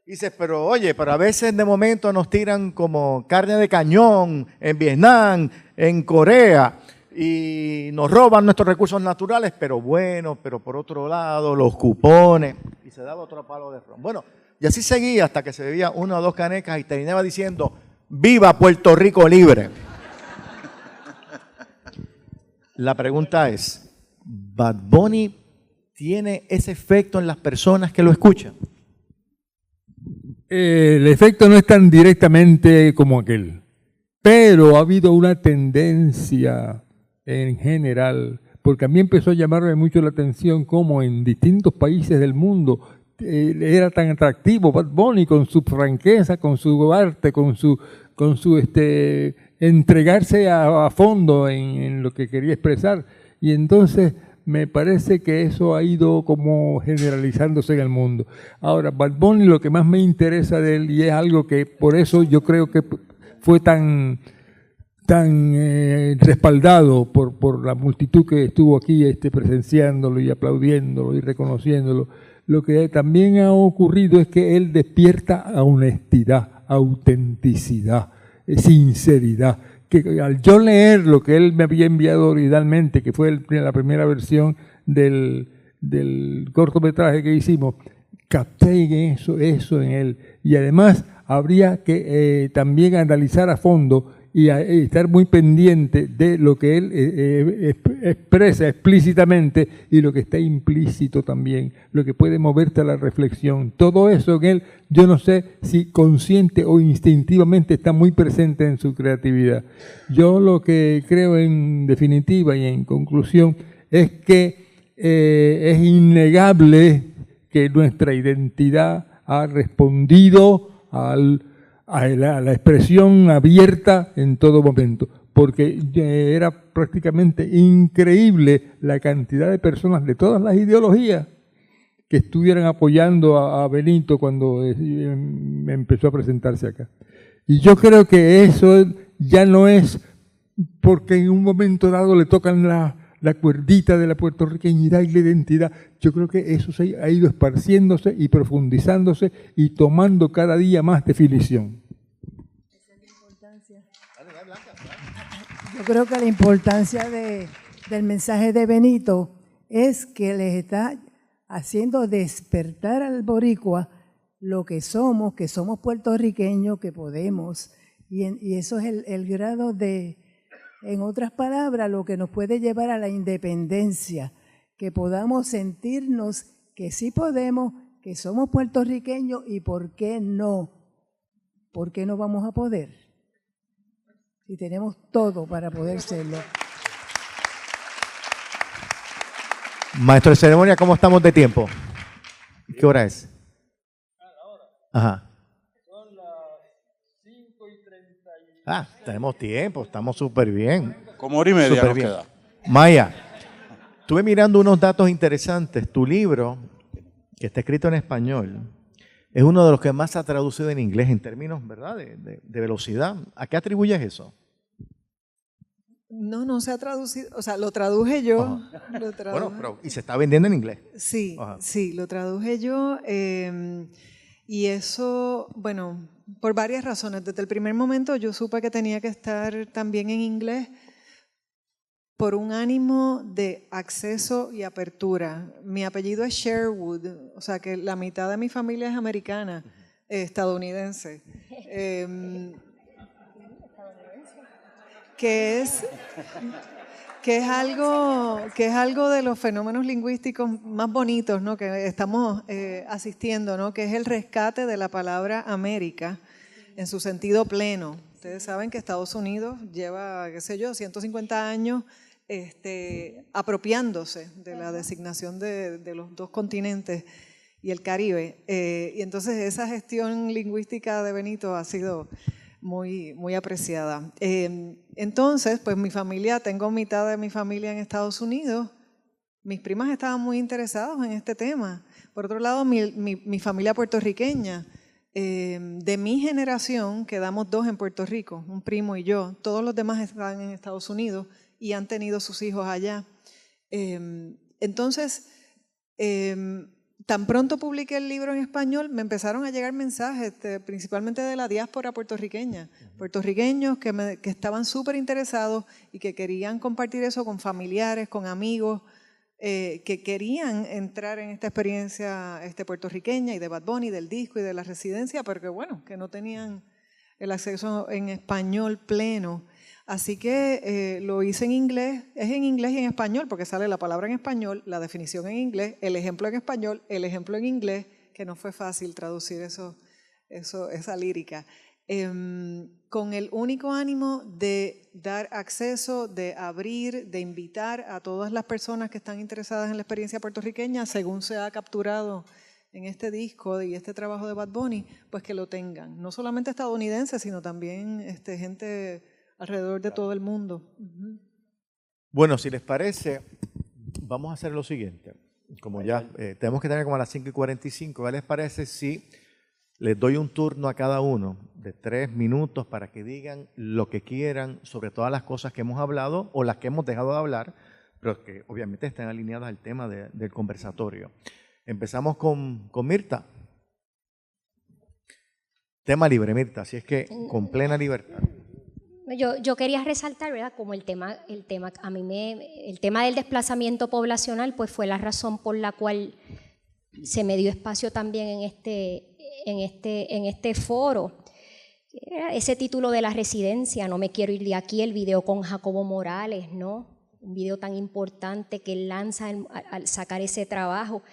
Dices, pero oye, pero a veces de momento nos tiran como carne de cañón en Vietnam, en Corea, y nos roban nuestros recursos naturales, pero bueno, pero por otro lado, los cupones, y se daba otro palo de ron. Bueno, y así seguía hasta que se bebía una o dos canecas y terminaba diciendo, ¡viva Puerto Rico libre! La pregunta es, ¿Bad Bunny tiene ese efecto en las personas que lo escuchan? El efecto no es tan directamente como aquel, pero ha habido una tendencia en general, porque a mí empezó a llamarme mucho la atención cómo en distintos países del mundo era tan atractivo Bad Bunny con su franqueza, con su arte, con su entregarse a fondo en lo que quería expresar. Y entonces me parece que eso ha ido como generalizándose en el mundo. Ahora, Bad Bunny, lo que más me interesa de él, y es algo que por eso yo creo que fue tan respaldado por la multitud que estuvo aquí presenciándolo y aplaudiéndolo y reconociéndolo, lo que también ha ocurrido es que él despierta a honestidad, autenticidad, sinceridad. Que al yo leer lo que él me había enviado originalmente, que fue la primera versión del cortometraje que hicimos, capté eso en él. Y además habría que también analizar a fondo y estar muy pendiente de lo que él expresa explícitamente y lo que está implícito también, lo que puede moverte a la reflexión. Todo eso en él, yo no sé si consciente o instintivamente está muy presente en su creatividad. Yo lo que creo en definitiva y en conclusión es que es innegable que nuestra identidad ha respondido a la expresión abierta en todo momento, porque era prácticamente increíble la cantidad de personas de todas las ideologías que estuvieran apoyando a Benito cuando empezó a presentarse acá. Y yo creo que eso ya no es porque en un momento dado le tocan la cuerdita de la puertorriqueñidad y la identidad. Yo creo que eso se ha ido esparciéndose y profundizándose y tomando cada día más definición. Yo creo que la importancia del mensaje de Benito es que les está haciendo despertar al boricua lo que somos puertorriqueños, que podemos, y eso es el grado de, en otras palabras, lo que nos puede llevar a la independencia, que podamos sentirnos que sí podemos, que somos puertorriqueños y ¿por qué no? ¿Por qué no vamos a poder? Y tenemos todo para poder serlo. Maestro de ceremonia, ¿cómo estamos de tiempo? ¿Qué hora es? Ajá. Son las 5:30. Ah, tenemos tiempo, estamos súper bien. Como hora y media nos queda. Maya, estuve mirando unos datos interesantes. Tu libro, que está escrito en español, es uno de los que más se ha traducido en inglés en términos, ¿verdad?, de velocidad. ¿A qué atribuyes eso? No se ha traducido, o sea, lo traduje yo. Lo traduje. Bueno, pero ¿y se está vendiendo en inglés? Sí, sí, lo traduje yo y eso, bueno, por varias razones. Desde el primer momento yo supe que tenía que estar también en inglés por un ánimo de acceso y apertura. Mi apellido es Sherwood, o sea que la mitad de mi familia es americana, estadounidense. Que es algo de los fenómenos lingüísticos más bonitos, ¿no?, que estamos asistiendo, ¿no?, que es el rescate de la palabra América en su sentido pleno. Ustedes saben que Estados Unidos lleva, 150 años apropiándose de la designación de los dos continentes y el Caribe. Y entonces esa gestión lingüística de Benito ha sido muy, muy apreciada. Entonces, pues tengo mitad de mi familia en Estados Unidos. Mis primas estaban muy interesadas en este tema. Por otro lado, mi familia puertorriqueña, de mi generación, quedamos 2 en Puerto Rico, un primo y yo. Todos los demás están en Estados Unidos y han tenido sus hijos allá. Entonces, tan pronto publiqué el libro en español, me empezaron a llegar mensajes, principalmente de la diáspora puertorriqueña, puertorriqueños que estaban súper interesados y que querían compartir eso con familiares, con amigos, que querían entrar en esta experiencia puertorriqueña y de Bad Bunny, del disco y de la residencia, pero que bueno, que no tenían el acceso en español pleno. Así que lo hice en inglés, es en inglés y en español, porque sale la palabra en español, la definición en inglés, el ejemplo en español, el ejemplo en inglés, que no fue fácil traducir esa lírica, con el único ánimo de dar acceso, de abrir, de invitar a todas las personas que están interesadas en la experiencia puertorriqueña, según se ha capturado en este disco y este trabajo de Bad Bunny, pues que lo tengan. No solamente estadounidenses, sino también gente alrededor de todo el mundo. Bueno, si les parece, vamos a hacer lo siguiente. Como ya tenemos que tener como a las 5:45, ¿qué les parece si les doy un turno a cada uno de 3 minutos para que digan lo que quieran sobre todas las cosas que hemos hablado o las que hemos dejado de hablar, pero que obviamente estén alineadas al tema del conversatorio? Empezamos con Mirta. Tema libre, Mirta, así es que con plena libertad. Yo quería resaltar, ¿verdad? Como el tema del desplazamiento poblacional, pues fue la razón por la cual se me dio espacio también en este foro. Ese título de la residencia, No me quiero ir de aquí, el video con Jacobo Morales, ¿no? Un video tan importante que él lanza al sacar ese trabajo.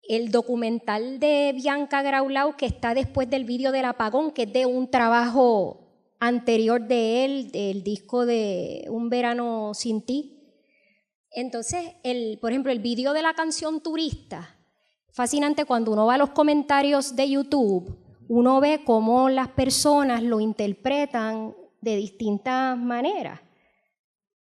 El documental de Bianca Graulau, que está después del video del apagón, que es de un trabajo anterior de él, del disco de Un verano sin ti. Entonces, por ejemplo, el video de la canción Turista, fascinante. Cuando uno va a los comentarios de YouTube, uno ve cómo las personas lo interpretan de distintas maneras.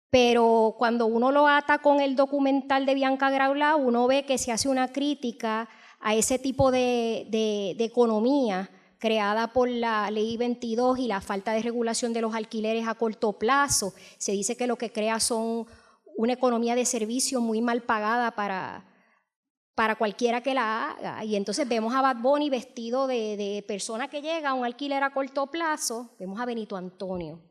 Pero cuando uno lo ata con el documental de Bianca Graulau, uno ve que se hace una crítica a ese tipo de economía creada por la Ley 22 y la falta de regulación de los alquileres a corto plazo. Se dice que lo que crea son una economía de servicio muy mal pagada para cualquiera que la haga. Y entonces vemos a Bad Bunny vestido de persona que llega a un alquiler a corto plazo. Vemos a Benito Antonio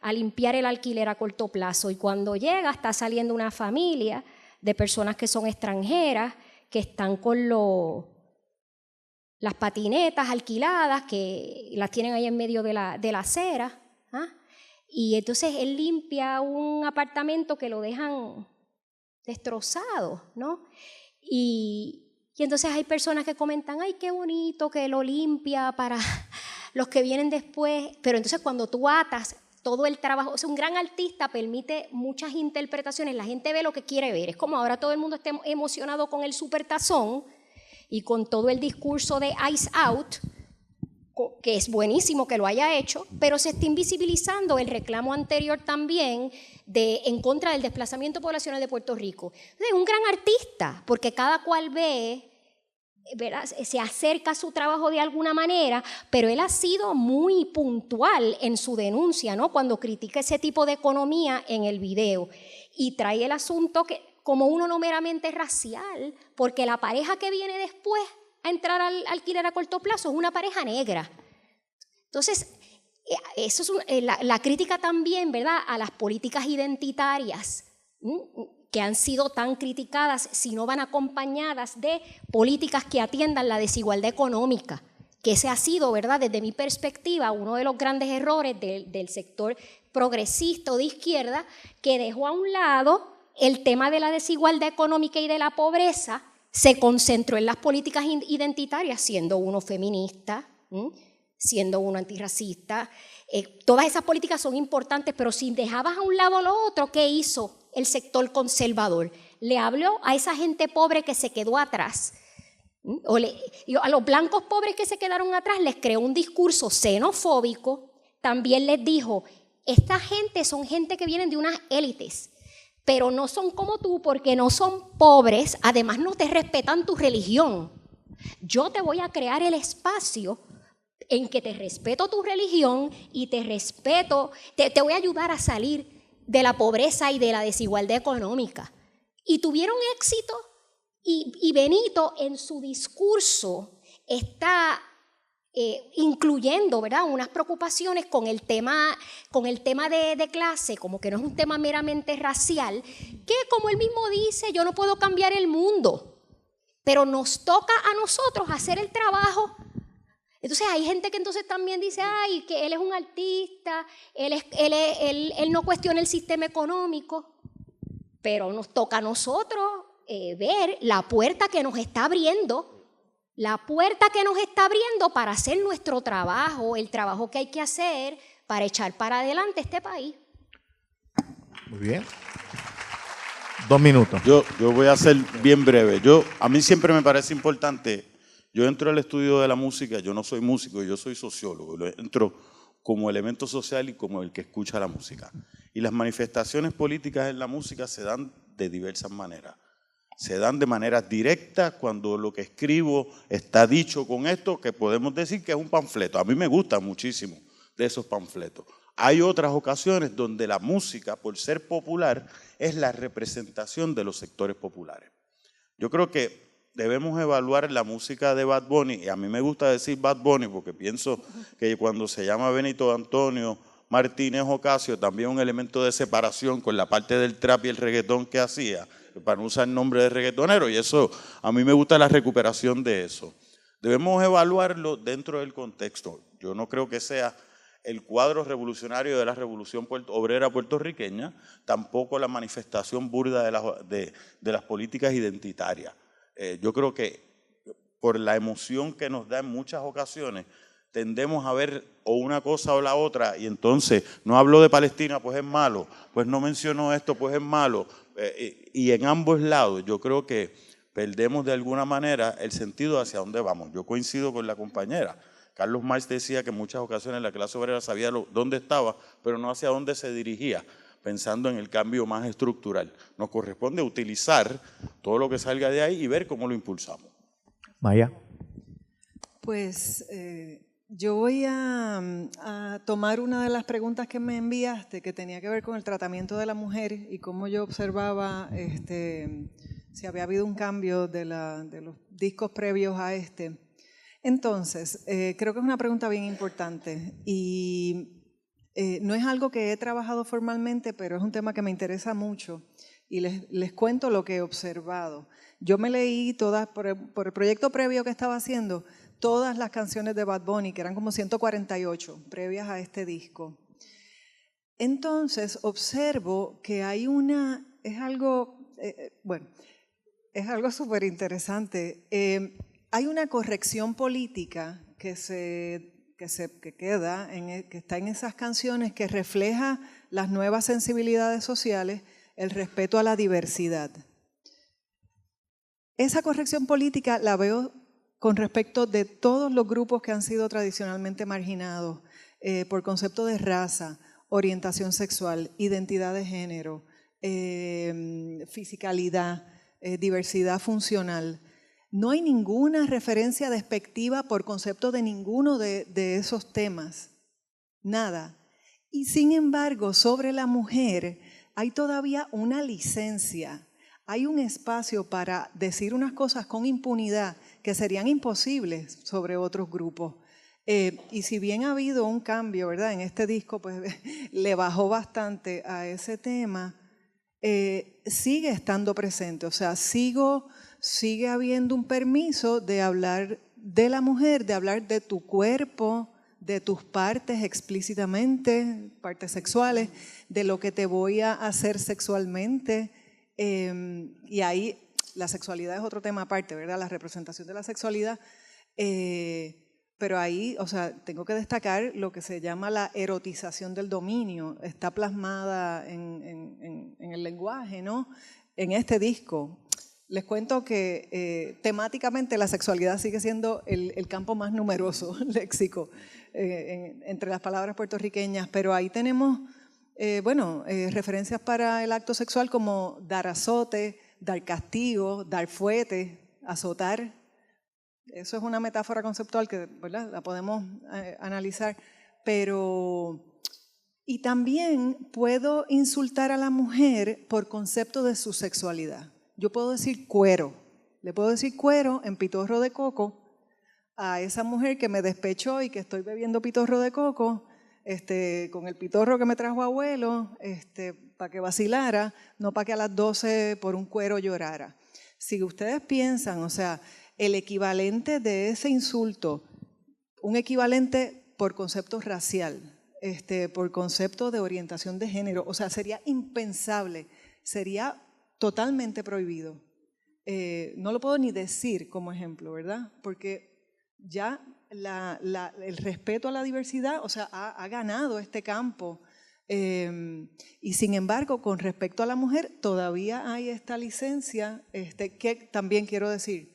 a limpiar el alquiler a corto plazo. Y cuando llega está saliendo una familia de personas que son extranjeras, que están con las patinetas alquiladas, que las tienen ahí en medio de la acera. Y entonces él limpia un apartamento que lo dejan destrozado, ¿no? Y entonces hay personas que comentan, ay, qué bonito que lo limpia para los que vienen después. Pero entonces cuando tú atas todo el trabajo, o sea, un gran artista permite muchas interpretaciones, la gente ve lo que quiere ver. Es como ahora todo el mundo está emocionado con el Supertazón y con todo el discurso de Ice Out, que es buenísimo que lo haya hecho, pero se está invisibilizando el reclamo anterior también en contra del desplazamiento poblacional de Puerto Rico. Es un gran artista, porque cada cual ve, ¿verdad? Se acerca a su trabajo de alguna manera, pero él ha sido muy puntual en su denuncia, ¿no? Cuando critica ese tipo de economía en el video, y trae el asunto como uno no meramente racial, porque la pareja que viene después a entrar al alquiler a corto plazo es una pareja negra. Entonces, eso es la crítica también, ¿verdad?, a las políticas identitarias, que han sido tan criticadas si no van acompañadas de políticas que atiendan la desigualdad económica, que ese ha sido, ¿verdad?, desde mi perspectiva, uno de los grandes errores del sector progresista o de izquierda, que dejó a un lado el tema de la desigualdad económica y de la pobreza, se concentró en las políticas identitarias, siendo uno feminista, siendo uno antirracista. Todas esas políticas son importantes, pero si dejabas a un lado lo otro, ¿qué hizo el sector conservador? Le habló a esa gente pobre que se quedó atrás. A los blancos pobres que se quedaron atrás les creó un discurso xenofóbico. También les dijo, esta gente son gente que vienen de unas élites, pero no son como tú porque no son pobres, además no te respetan tu religión. Yo te voy a crear el espacio en que te respeto tu religión y te voy a ayudar a salir de la pobreza y de la desigualdad económica. Y tuvieron éxito, y Benito en su discurso está incluyendo, ¿verdad?, unas preocupaciones con el tema de clase, como que no es un tema meramente racial, que como él mismo dice, yo no puedo cambiar el mundo, pero nos toca a nosotros hacer el trabajo. Entonces hay gente que entonces también dice, ay, que él es un artista, él no cuestiona el sistema económico, pero nos toca a nosotros ver la puerta que nos está abriendo, para hacer nuestro trabajo, el trabajo que hay que hacer para echar para adelante este país. Muy bien. 2 minutos. Yo voy a ser bien breve. A mí siempre me parece importante Yo entro al estudio de la música, yo no soy músico, yo soy sociólogo, entro como elemento social y como el que escucha la música. Y las manifestaciones políticas en la música se dan de diversas maneras. Se dan de maneras directas cuando lo que escribo está dicho con esto, que podemos decir que es un panfleto. A mí me gustan muchísimo de esos panfletos. Hay otras ocasiones donde la música, por ser popular, es la representación de los sectores populares. Yo creo que debemos evaluar la música de Bad Bunny, y a mí me gusta decir Bad Bunny porque pienso que cuando se llama Benito Antonio Martínez Ocasio, también un elemento de separación con la parte del trap y el reggaetón que hacía, para no usar el nombre de reggaetonero, y eso, a mí me gusta la recuperación de eso. Debemos evaluarlo dentro del contexto. Yo no creo que sea el cuadro revolucionario de la revolución obrera puertorriqueña, tampoco la manifestación burda de las políticas identitarias. Yo creo que por la emoción que nos da en muchas ocasiones, tendemos a ver o una cosa o la otra, y entonces no hablo de Palestina, pues es malo, pues no menciono esto, pues es malo, y en ambos lados yo creo que perdemos de alguna manera el sentido hacia dónde vamos. Yo coincido con la compañera. Carlos Marx decía que en muchas ocasiones la clase obrera sabía dónde estaba, pero no hacia dónde se dirigía, pensando en el cambio más estructural. Nos corresponde utilizar todo lo que salga de ahí y ver cómo lo impulsamos. Maya. Pues yo voy a tomar una de las preguntas que me enviaste, que tenía que ver con el tratamiento de la mujer y cómo yo observaba si había habido un cambio de los discos previos a este. Entonces, creo que es una pregunta bien importante y no es algo que he trabajado formalmente, pero es un tema que me interesa mucho y les cuento lo que he observado. Yo me leí todas, por el proyecto previo que estaba haciendo, todas las canciones de Bad Bunny, que eran como 148 previas a este disco. Entonces, observo que hay es algo súper interesante. Hay una corrección política que está en esas canciones, que refleja las nuevas sensibilidades sociales, el respeto a la diversidad. Esa corrección política la veo con respecto de todos los grupos que han sido tradicionalmente marginados por concepto de raza, orientación sexual, identidad de género, fisicalidad, diversidad funcional. No hay ninguna referencia despectiva por concepto de ninguno de esos temas, nada. Y sin embargo, sobre la mujer hay todavía una licencia, hay un espacio para decir unas cosas con impunidad que serían imposibles sobre otros grupos. Y si bien ha habido un cambio, ¿verdad? En este disco, pues le bajó bastante a ese tema, sigue estando presente. O sea, sigue habiendo un permiso de hablar de la mujer, de hablar de tu cuerpo, de tus partes explícitamente, partes sexuales, de lo que te voy a hacer sexualmente. Y ahí la sexualidad es otro tema aparte, ¿verdad? La representación de la sexualidad. Pero ahí, o sea, tengo que destacar lo que se llama la erotización del dominio. Está plasmada en el lenguaje, ¿no? En este disco. Les cuento que temáticamente la sexualidad sigue siendo el campo más numeroso léxico entre las palabras puertorriqueñas, pero ahí tenemos, referencias para el acto sexual como dar azote, dar castigo, dar fuete, azotar. Eso es una metáfora conceptual que, ¿verdad?, la podemos analizar, pero... Y también puedo insultar a la mujer por concepto de su sexualidad. Yo puedo decir cuero, le puedo decir cuero en pitorro de coco a esa mujer que me despechó y que estoy bebiendo pitorro de coco, con el pitorro que me trajo abuelo, para que vacilara, no para que a las 12 por un cuero llorara. Si ustedes piensan, o sea, el equivalente de ese insulto, un equivalente por concepto racial, por concepto de orientación de género, o sea, sería impensable, sería totalmente prohibido. No lo puedo ni decir como ejemplo, ¿verdad? Porque ya el respeto a la diversidad, o sea, ha ganado este campo. Y sin embargo, con respecto a la mujer, todavía hay esta licencia, que también quiero decir,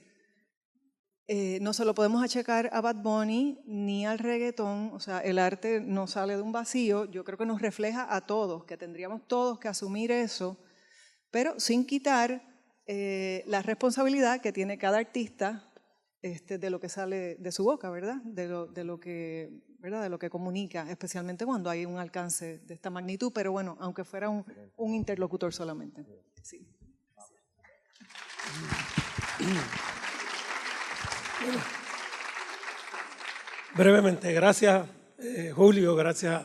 no se lo podemos achacar a Bad Bunny ni al reggaetón, o sea, el arte no sale de un vacío, yo creo que nos refleja a todos, que tendríamos todos que asumir eso, pero sin quitar la responsabilidad que tiene cada artista de lo que sale de su boca, ¿verdad? De lo que comunica, especialmente cuando hay un alcance de esta magnitud, pero bueno, aunque fuera un interlocutor solamente. Sí. Brevemente, gracias Julio, gracias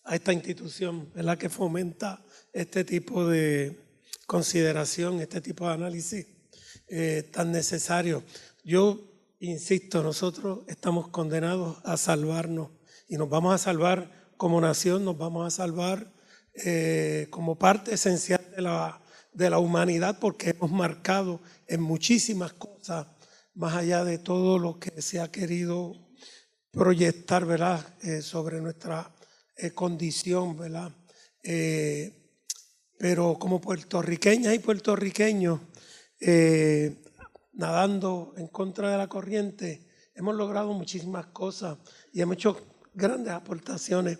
a esta institución, ¿verdad?, que fomenta este tipo de consideración, este tipo de análisis tan necesario. Yo insisto, nosotros estamos condenados a salvarnos y nos vamos a salvar como nación, nos vamos a salvar como parte esencial de la humanidad, porque hemos marcado en muchísimas cosas, más allá de todo lo que se ha querido proyectar, ¿verdad?, sobre nuestra condición, ¿verdad? Pero como puertorriqueñas y puertorriqueños, nadando en contra de la corriente, hemos logrado muchísimas cosas y hemos hecho grandes aportaciones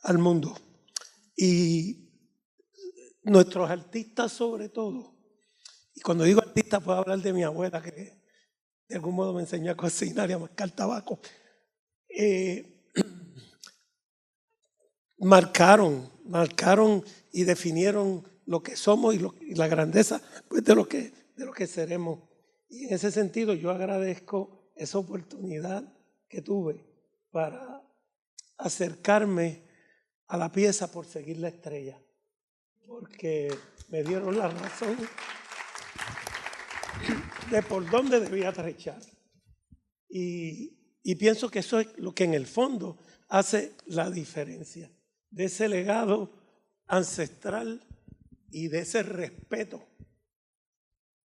al mundo. Y nuestros artistas sobre todo, y cuando digo artistas puedo hablar de mi abuela, que de algún modo me enseñó a cocinar y a mascar tabaco, marcaron y definieron lo que somos y la grandeza, pues, de lo que seremos. Y en ese sentido yo agradezco esa oportunidad que tuve para acercarme a la pieza Por seguir la estrella, porque me dieron la razón de por dónde debía trechar. Y pienso que eso es lo que en el fondo hace la diferencia, de ese legado ancestral y de ese respeto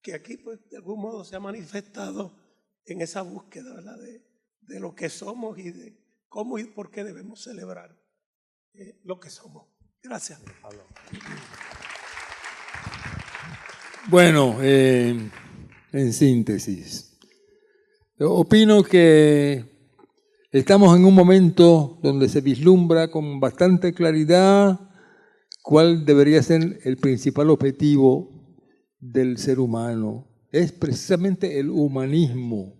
que aquí, pues, de algún modo se ha manifestado en esa búsqueda, ¿verdad?, de lo que somos y de cómo y por qué debemos celebrar lo que somos. Gracias. Bueno, en síntesis, opino que estamos en un momento donde se vislumbra con bastante claridad cuál debería ser el principal objetivo del ser humano. Es precisamente el humanismo,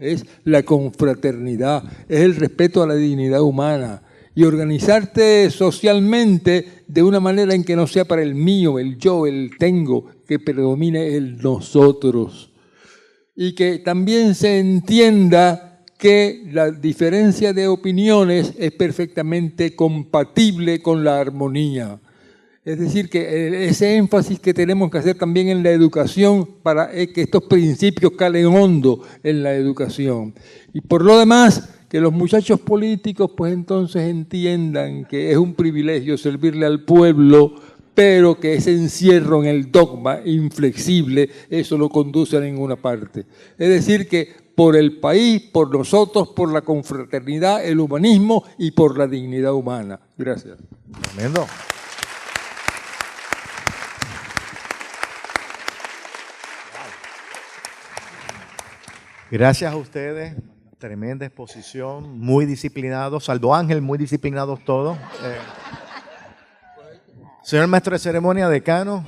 es la confraternidad, es el respeto a la dignidad humana y organizarte socialmente de una manera en que no sea para el mío, el yo, el tengo, que predomine el nosotros. Y que también se entienda que la diferencia de opiniones es perfectamente compatible con la armonía. Es decir, que ese énfasis que tenemos que hacer también en la educación para que estos principios calen hondo en la educación. Y por lo demás, que los muchachos políticos pues entonces entiendan que es un privilegio servirle al pueblo, pero que ese encierro en el dogma inflexible, eso no conduce a ninguna parte. Es decir, que por el país, por nosotros, por la confraternidad, el humanismo y por la dignidad humana. Gracias. Tremendo. Gracias a ustedes. Tremenda exposición, muy disciplinados. Salvo Ángel, muy disciplinados todos. Señor maestro de ceremonia, decano.